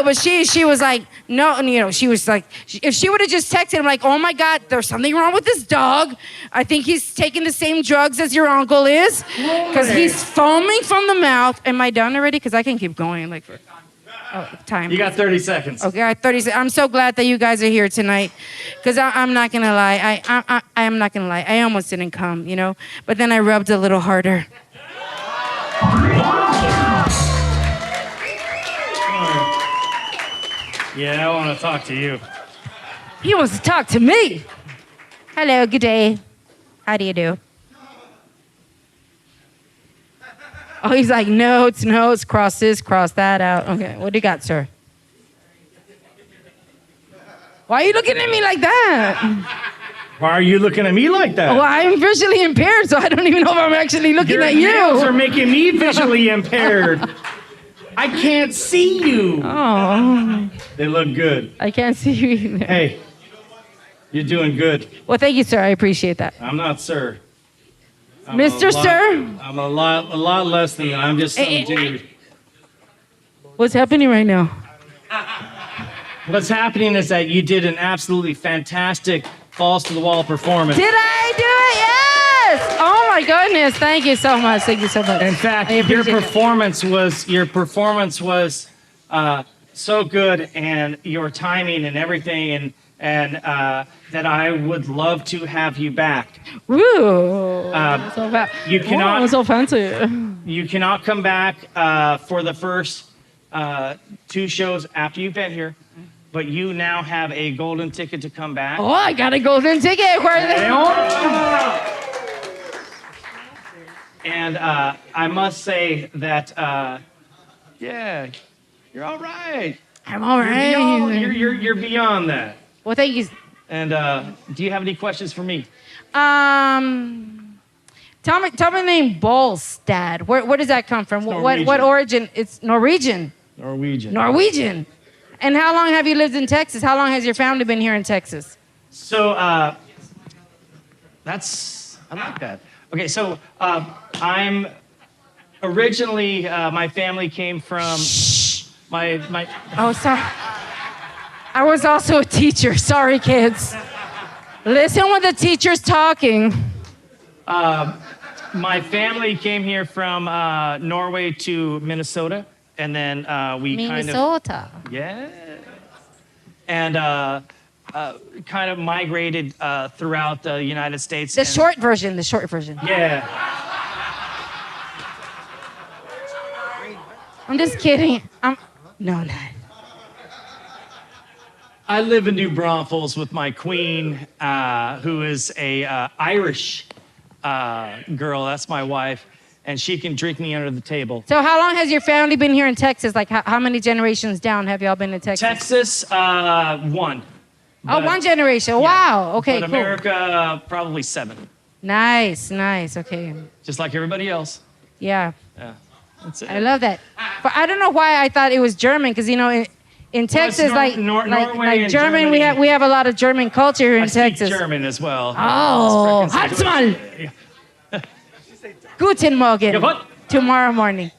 But she was like, no, and you know, she was like, if she would have just texted him like, oh my God, there's something wrong with this dog. I think he's taking the same drugs as your uncle is, because he's foaming from the mouth. Am I done already? Because I can keep going. time. You got 30 seconds. Okay, all right, 30 seconds. I'm so glad that you guys are here tonight, because I'm not gonna lie. I am not gonna lie. I almost didn't come, you know, but then I rubbed a little harder. Yeah, I want to talk to you. He wants to talk to me. Hello, good day. How do you do? Oh, he's like, notes, cross this, cross that out. Okay, what do you got, sir? Why are you looking at me like that? Why are you looking at me like that? Well, I'm visually impaired, so I don't even know if I'm actually looking at you. Your nails are making me visually impaired. I can't see you. Oh. They look good. I can't see you either. Hey, you're doing good. Well, thank you, sir. I appreciate that. I'm not sir. Mr. Sir? I'm a lot less than that. I'm just some dude. What's happening right now? What's happening is that you did an absolutely fantastic falls to the wall performance. Did I do it? Yes! Oh my goodness! Thank you so much. Thank you so much. In fact, your performance was so good, and your timing and everything, and that I would love to have you back. Woo! You cannot. Oh, so fancy. You cannot come back for the first 2 shows after you've been here, but you now have a golden ticket to come back. Oh, I got a golden ticket. Where are they? And I must say that, yeah, you're all right. I'm all right. You're beyond that. Well, thank you. And do you have any questions for me? Tell me the name Bolstad. Where does that come from? What origin? It's Norwegian. Norwegian. And how long have you lived in Texas? How long has your family been here in Texas? So I like that. Okay, so I'm originally my family came from my. Oh, sorry. I was also a teacher. Sorry, kids. Listen when the teacher's talking. My family came here from Norway to Minnesota, and then we Minnesota. Yeah. And kind of migrated throughout the United States. The short version. Yeah. I'm just kidding. No. I live in New Braunfels with my queen, who is a Irish girl. That's my wife, and she can drink me under the table. So how long has your family been here in Texas? Like how many generations down have y'all been in Texas? Texas, 1. But, 1 generation. Yeah. Wow. Okay, but cool. America, probably 7. Nice. Okay. Just like everybody else. Yeah. Yeah. That's it. I love that. But I don't know why I thought it was German, because in Texas, Norway and German, Germany. we have a lot of German culture here in I speak Texas. German as well. Oh, Hatzmal. Guten Morgen. Yeah, what? Tomorrow morning.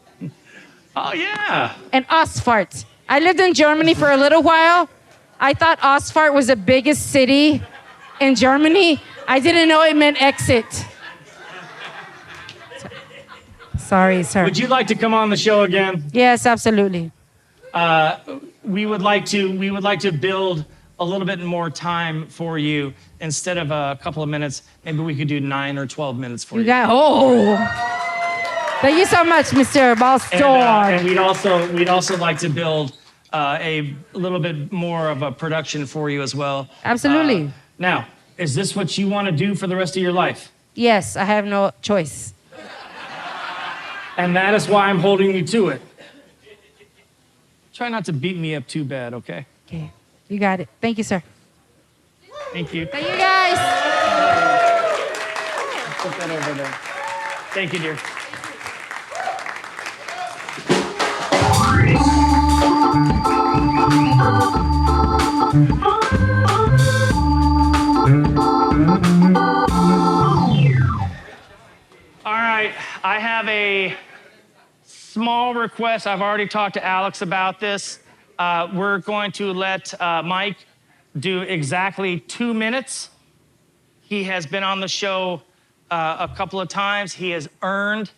Oh yeah. And Ausfahrt. I lived in Germany for a little while. I thought Ausfahrt was the biggest city in Germany. I didn't know it meant exit. Sorry, sir. Would you like to come on the show again? Yes, absolutely. We would like to build a little bit more time for you. Instead of a couple of minutes, maybe we could do 9 or 12 minutes for you. Thank you so much, Mr. Balstad. And we'd also like to build a little bit more of a production for you as well. Absolutely. Now, is this what you want to do for the rest of your life? Yes, I have no choice. And that is why I'm holding you to it. Try not to beat me up too bad, okay? Okay, you got it. Thank you, sir. Thank you. Thank you, guys. Put that over there. Thank you, dear. All right, I have a small request. I've already talked to Alex about this. We're going to let Mike do exactly 2 minutes. He has been on the show a couple of times. He has earned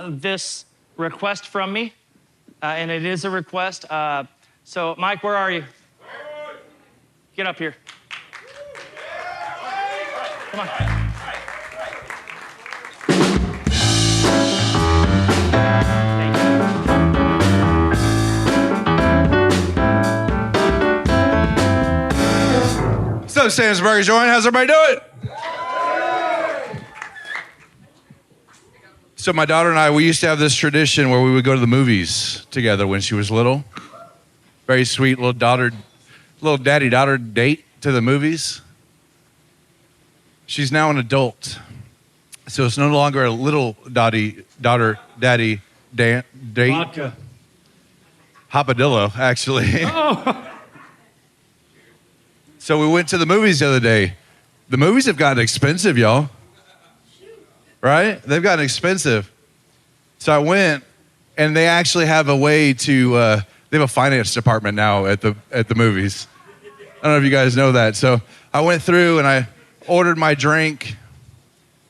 this request from me. and it is a request. So, Mike, where are you? Get up here. Come on. What's up, Sandsburg joint? How's everybody doing? So my daughter and I, we used to have this tradition where we would go to the movies together when she was little. Very sweet little daddy-daughter date to the movies. She's now an adult. So it's no longer a little daddy date. Vodka. Hopadillo, actually. Oh. So we went to the movies the other day. The movies have gotten expensive, y'all. Right? They've gotten expensive. So I went, and they actually have a way to, they have a finance department now at the movies. I don't know if you guys know that. So I went through and I ordered my drink,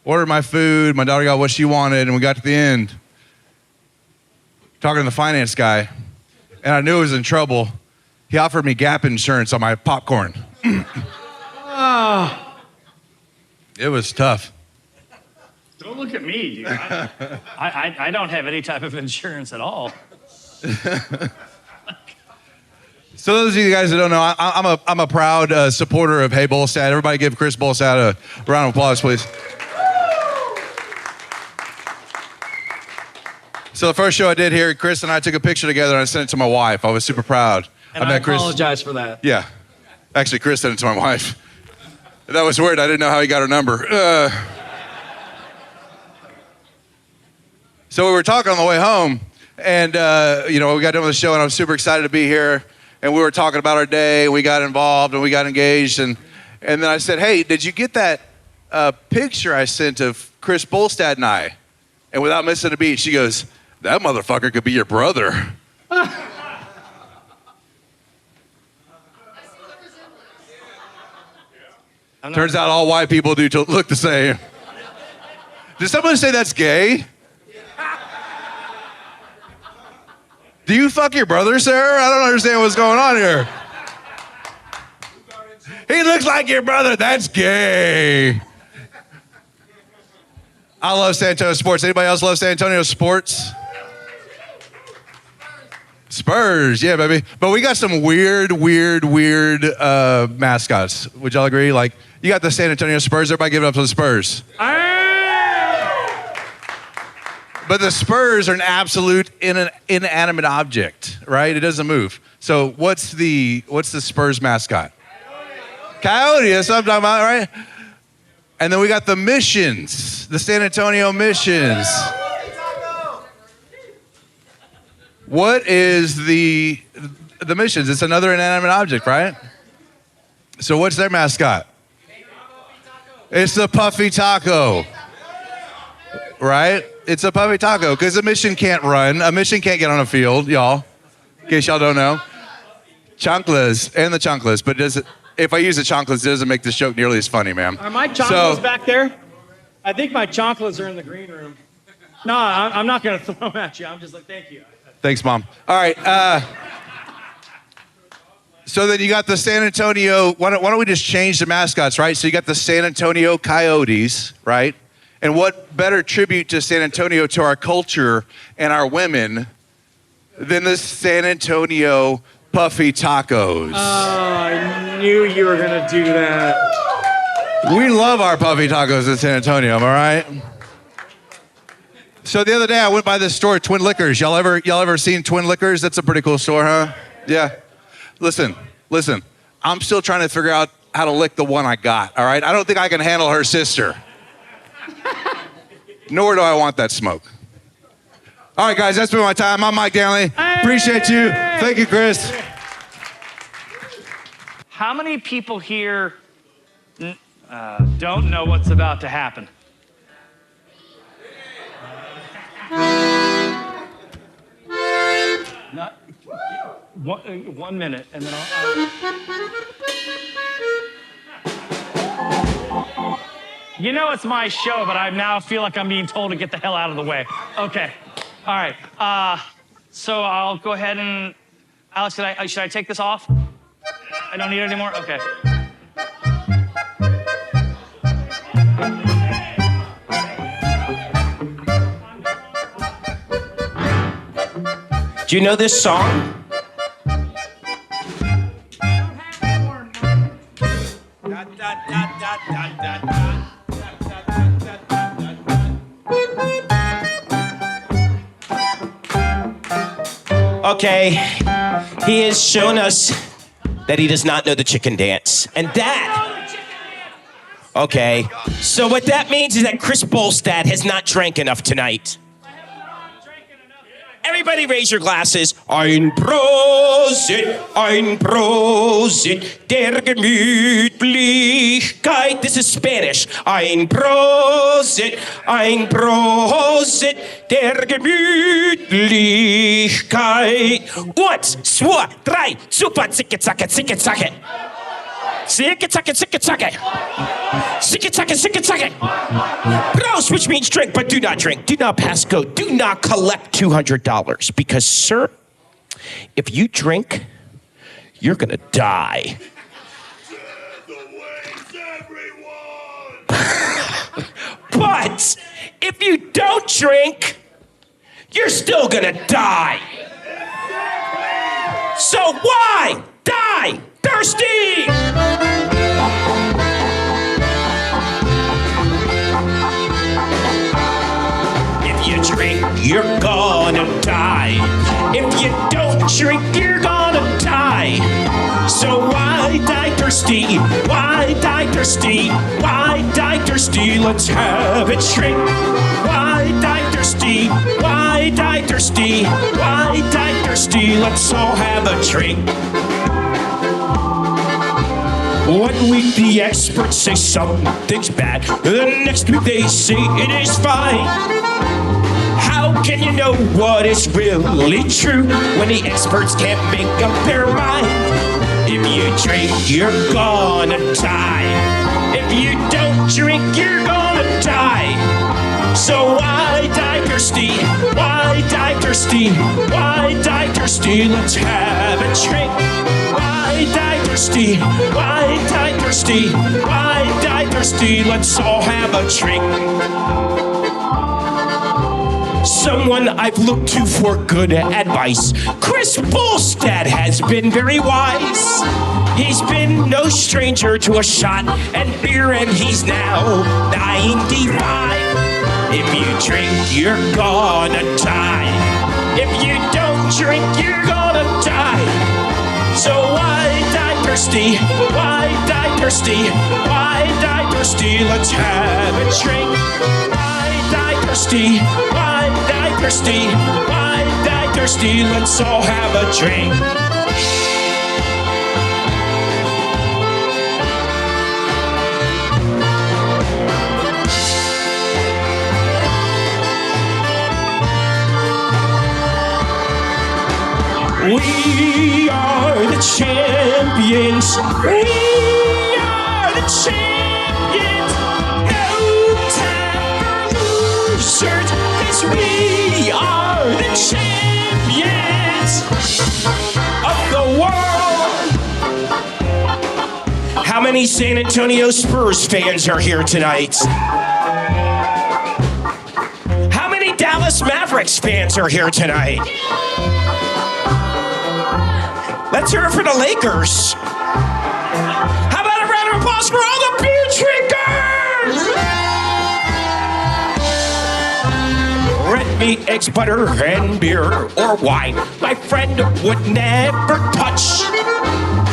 ordered my food. My daughter got what she wanted, and we got to the end, talking to the finance guy, and I knew I was in trouble. He offered me gap insurance on my popcorn. It was tough. Don't look at me, dude. I don't have any type of insurance at all. So those of you guys that don't know, I'm a proud supporter of Hey Bolstad. Everybody give Kris Bolstad a round of applause, please. So the first show I did here, Kris and I took a picture together and I sent it to my wife. I was super proud. And I apologize for that. Yeah. Actually, Kris sent it to my wife. That was weird. I didn't know how he got her number. So we were talking on the way home, and we got done with the show, and I was super excited to be here. And we were talking about our day. We got involved, and we got engaged. And then I said, "Hey, did you get that picture I sent of Kris Bolstad and I?" And without missing a beat, she goes, "That motherfucker could be your brother." Turns out all white people do look the same. Did someone say that's gay? Do you fuck your brother, Sarah? I don't understand what's going on here. He looks like your brother. That's gay. I love San Antonio sports. Anybody else love San Antonio sports? Spurs, yeah, baby. But we got some weird mascots. Would y'all agree? Like, you got the San Antonio Spurs. Everybody give it up to the Spurs. But the Spurs are an absolute inanimate object, right? It doesn't move. So what's the Spurs mascot? Coyote. That's what I'm talking about, right? And then we got the Missions, the San Antonio Missions. What is the Missions? It's another inanimate object, right? So what's their mascot? It's the Puffy Taco, right? It's a Puffy Taco because a mission can't run. A mission can't get on a field, y'all. In case y'all don't know. Chanclas and the chanclas, but if I use the chanclas, it doesn't make this joke nearly as funny, man. Are my chanclas back there? I think my chanclas are in the green room. No, I'm not going to throw them at you. I'm just like, thank you. Thanks, Mom. All right. So then you got the San Antonio. Why don't we just change the mascots, right? So you got the San Antonio Coyotes, right? And what better tribute to San Antonio, to our culture and our women, than the San Antonio Puffy Tacos? Oh, I knew you were going to do that. We love our Puffy Tacos in San Antonio, am I right? So the other day I went by this store, Twin Liquors. Y'all ever seen Twin Liquors? That's a pretty cool store, huh? Yeah. Listen. I'm still trying to figure out how to lick the one I got, all right? I don't think I can handle her sister. Nor do I want that smoke. All right, guys, that's been my time. I'm Mike Danley. Appreciate you. Thank you, Kris. How many people here don't know what's about to happen? Not, 1 minute, and then You know it's my show, but I now feel like I'm being told to get the hell out of the way. Okay. All right. So I'll go ahead and, Alex, should I take this off? I don't need it anymore? Okay. Do you know this song? Okay, he has shown us that he does not know the chicken dance. And that... Okay, so what that means is that Kris Bolstad has not drank enough tonight. Everybody raise your glasses. Ein Prosit, der Gemütlichkeit. This is Spanish. Ein Prosit, der Gemütlichkeit. Once, zwei, drei, super, zicke, zacke, zicke, zacke. Zicke, zacke, zicke, zacke. Zicke, zacke, zicke, zacke. Prost, which means drink, but do not drink. Do not pass go. Do not collect $200 because, sir, if you drink, you're gonna die. But if you don't drink, you're still gonna die. So why die thirsty? If you drink, you're gonna die. If you don't drink, you're gonna die. So why die thirsty? Why die thirsty? Why die thirsty? Let's have a drink. Why die thirsty? Why die thirsty? Why die thirsty? Let's all have a drink. One week the experts say something's bad. The next week they say it is fine. How can you know what is really true when the experts can't make up their mind? If you drink, you're gonna die. If you don't drink, you're gonna die. So why die thirsty? Why die thirsty? Why die thirsty? Let's have a drink. Why die thirsty? Why die thirsty? Why die thirsty? Let's all have a drink. Someone I've looked to for good advice. Kris Bolstad has been very wise. He's been no stranger to a shot and beer, and he's now 95. If you drink, you're gonna die. If you don't drink, you're gonna die. So why die thirsty? Why die thirsty? Why die thirsty? Let's have a drink. Why die thirsty? Why die thirsty? Why die thirsty? Let's all have a drink. We are the champions. We are the champions. No time for losers, 'cause we are the champions of the world. How many San Antonio Spurs fans are here tonight? How many Dallas Mavericks fans are here tonight? Let's hear it for the Lakers. How about a round of applause for all the beer drinkers? Red meat, eggs, butter, and beer or wine. My friend would never touch.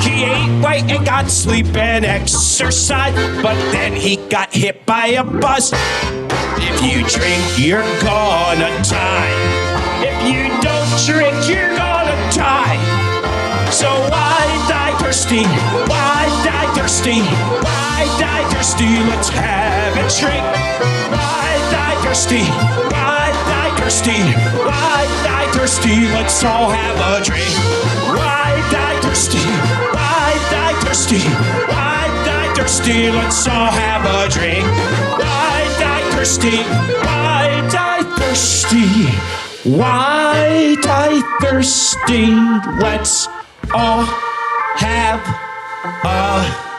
He ate right and got sleep and exercise, but then he got hit by a bus. If you drink, you're gonna die. If you don't drink, you're gonna die. So why die thirsty? Why die thirsty? Why die thirsty? Let's have a drink. Why die thirsty? Why die thirsty? Why die thirsty? Let's all have a drink. Why die thirsty? Why die thirsty? Why die thirsty? Let's all have a drink. Why die thirsty? Why die thirsty? Wide-eyed thirsty, let's all have a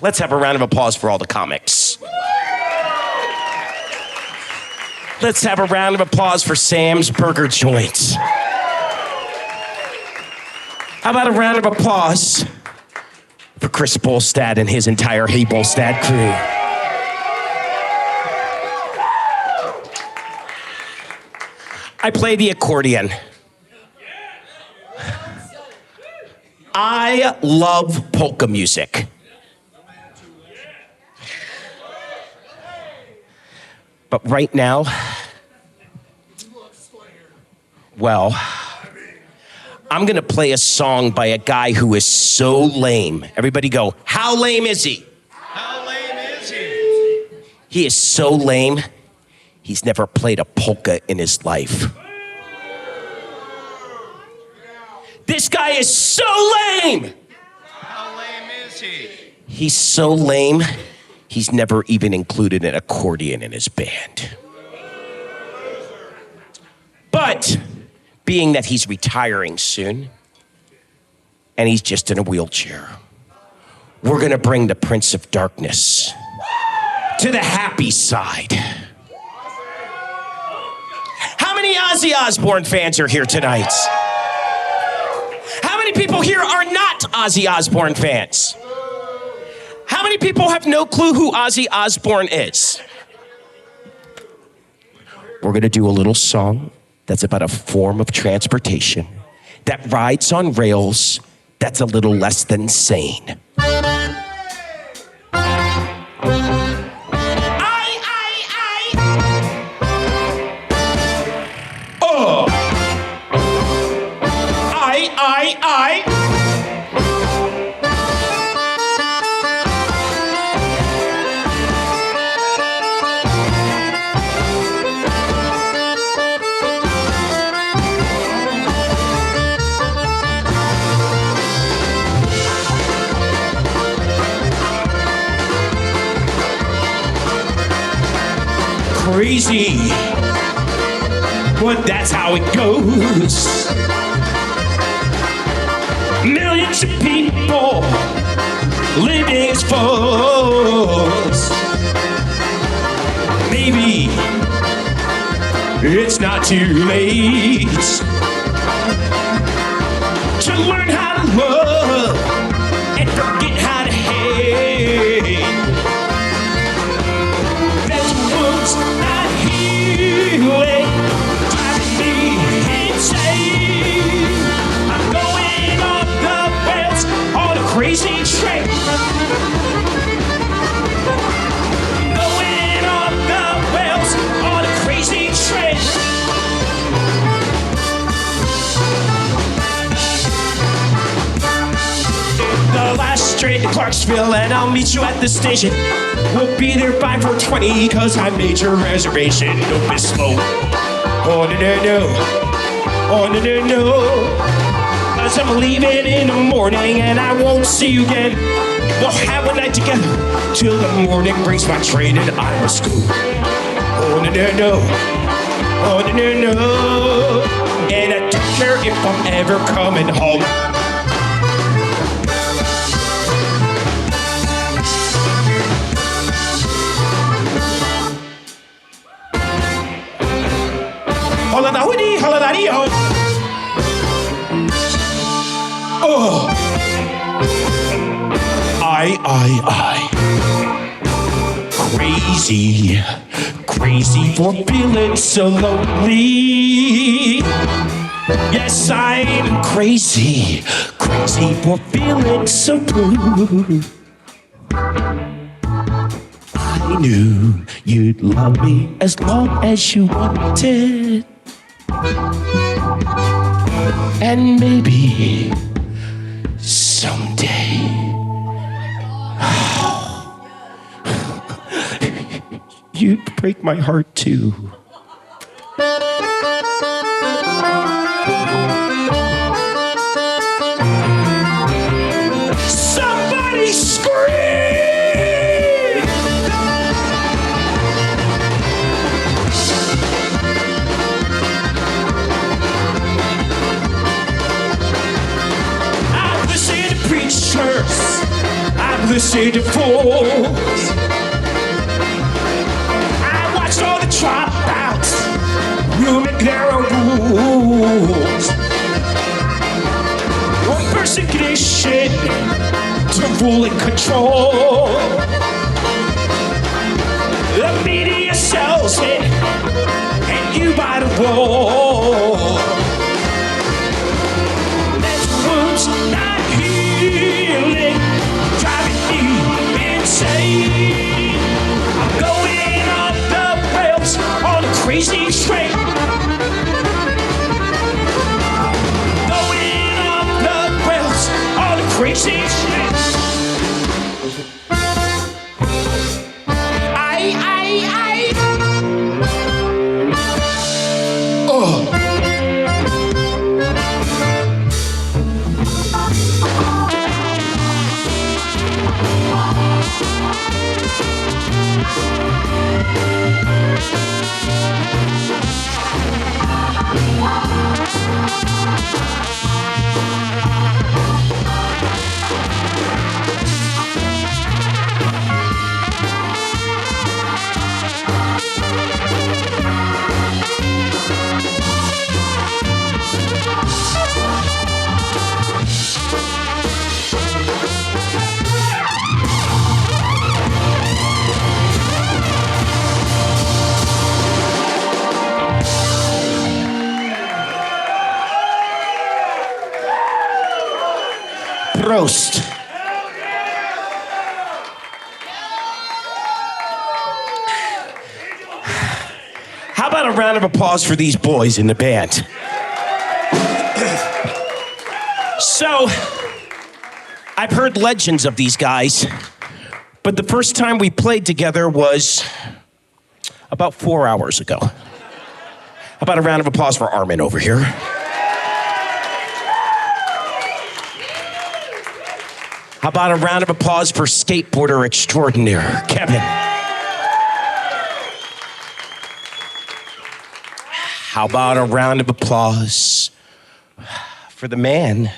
Let's have a round of applause for all the comics. Let's have a round of applause for Sam's Burger Joints. How about a round of applause for Kris Bolstad and his entire Hey Bolstad crew? I play the accordion. I love polka music. But right now, well, I'm gonna play a song by a guy who is so lame. Everybody go, how lame is he? How lame is he? He is so lame, he's never played a polka in his life. This guy is so lame! How lame is he? He's so lame, he's never even included an accordion in his band. But being that he's retiring soon, and he's just in a wheelchair, we're gonna bring the Prince of Darkness to the happy side. How many Ozzy Osbourne fans are here tonight? How many people here are not Ozzy Osbourne fans? How many people have no clue who Ozzy Osbourne is? We're gonna do a little song that's about a form of transportation that rides on rails that's a little less than sane. Oh! I. Crazy, but that's how it goes. Millions of people living as foes. Maybe it's not too late to learn how to love and forget how to hate. There's wounds not healing, driving me insane. I'm going off the rails on a crazy train. Going off the rails on a crazy train. The last train to Clarksville, and I'll meet you at the station. We'll be there by 4:20, cause I made your reservation. Don't be slow. Oh, no. Oh, no. Cause I'm leaving in the morning, and I won't see you again. We'll have a night together till the morning brings my train and I must go. Oh, no. Oh, no. And I don't care if I'm ever coming home. Oh, I. Crazy for feeling so lonely. Yes, I'm crazy for feeling so blue. I knew you'd love me as long as you wanted. And maybe someday you'd break my heart too. Somebody scream! I've listened to preachers, I've listened to fools, I watched all the dropouts, you make their own rules. One person condition to rule and control. The media sells it, and you buy the wall. There's wounds not healing, driving me insane. I'm going off the rails on a crazy train. Going off the rails on a crazy train. Prost. How about a round of applause for these boys in the band? So, I've heard legends of these guys, but the first time we played together was about 4 hours ago. How about a round of applause for Armin over here? How about a round of applause for skateboarder extraordinaire, Kevin? How about a round of applause for the man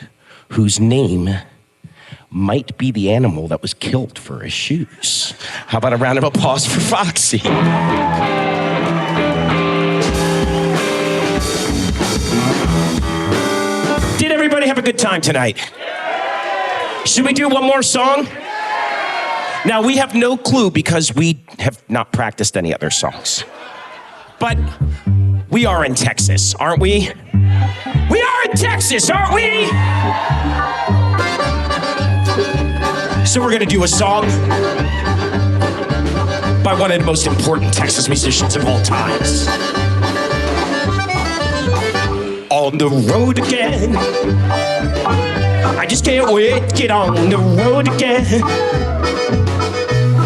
whose name might be the animal that was killed for his shoes? How about a round of applause for Foxy? Did everybody have a good time tonight? Should we do one more song? Now, we have no clue because we have not practiced any other songs. But we are in Texas, aren't we? We are in Texas, aren't we? So we're gonna do a song by one of the most important Texas musicians of all times. On the road again. I just can't wait to get on the road again.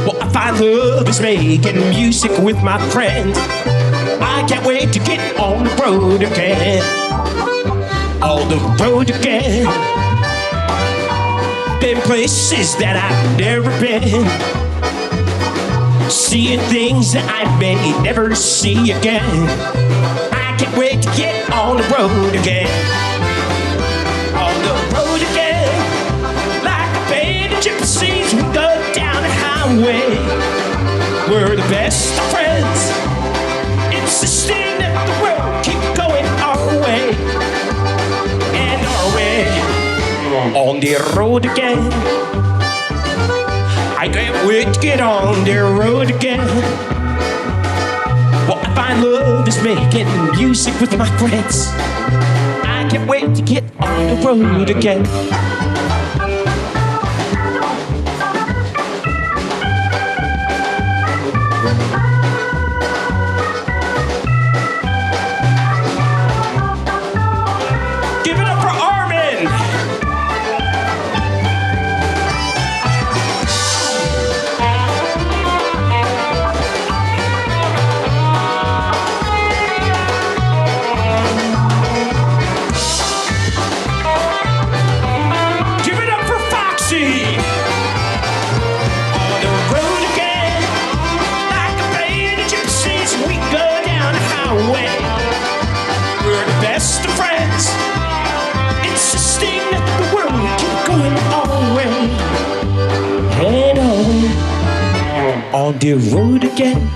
Well, I find love is making music with my friend. I can't wait to get on the road again. On the road again. Been places that I've never been. Seeing things that I may never see again. I can't wait to get on the road again. On the road again. Like a band of gypsies, we go down the highway. We're the best of friends, insisting that the road keep going our way. And our way. On the road again. I can't wait to get on the road again. Well, I find love is making music with my friends. I can't wait to get on the road again. Give it up for Armin! on the road again.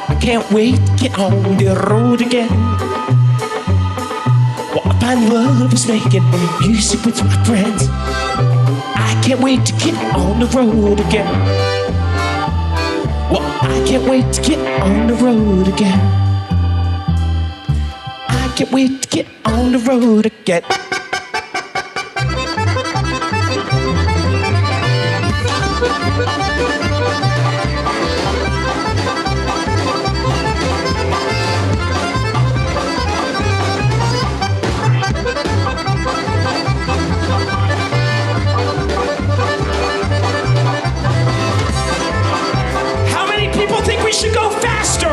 I can't wait to get on the road again. I find love is making music with my friends. I can't wait to get on the road again. Well, I can't wait to get on the road again. I can't wait to get on the road again. People think we should go faster.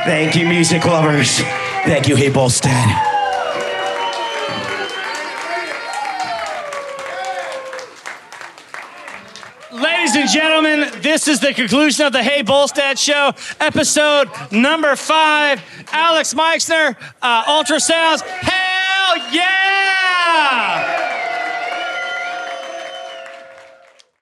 Thank you, music lovers. Thank you, Hey Bolstad. Ladies and gentlemen, this is the conclusion of the Hey Bolstad Show, episode number 5. Alex Meixner, Ultrasounds. Hell yeah!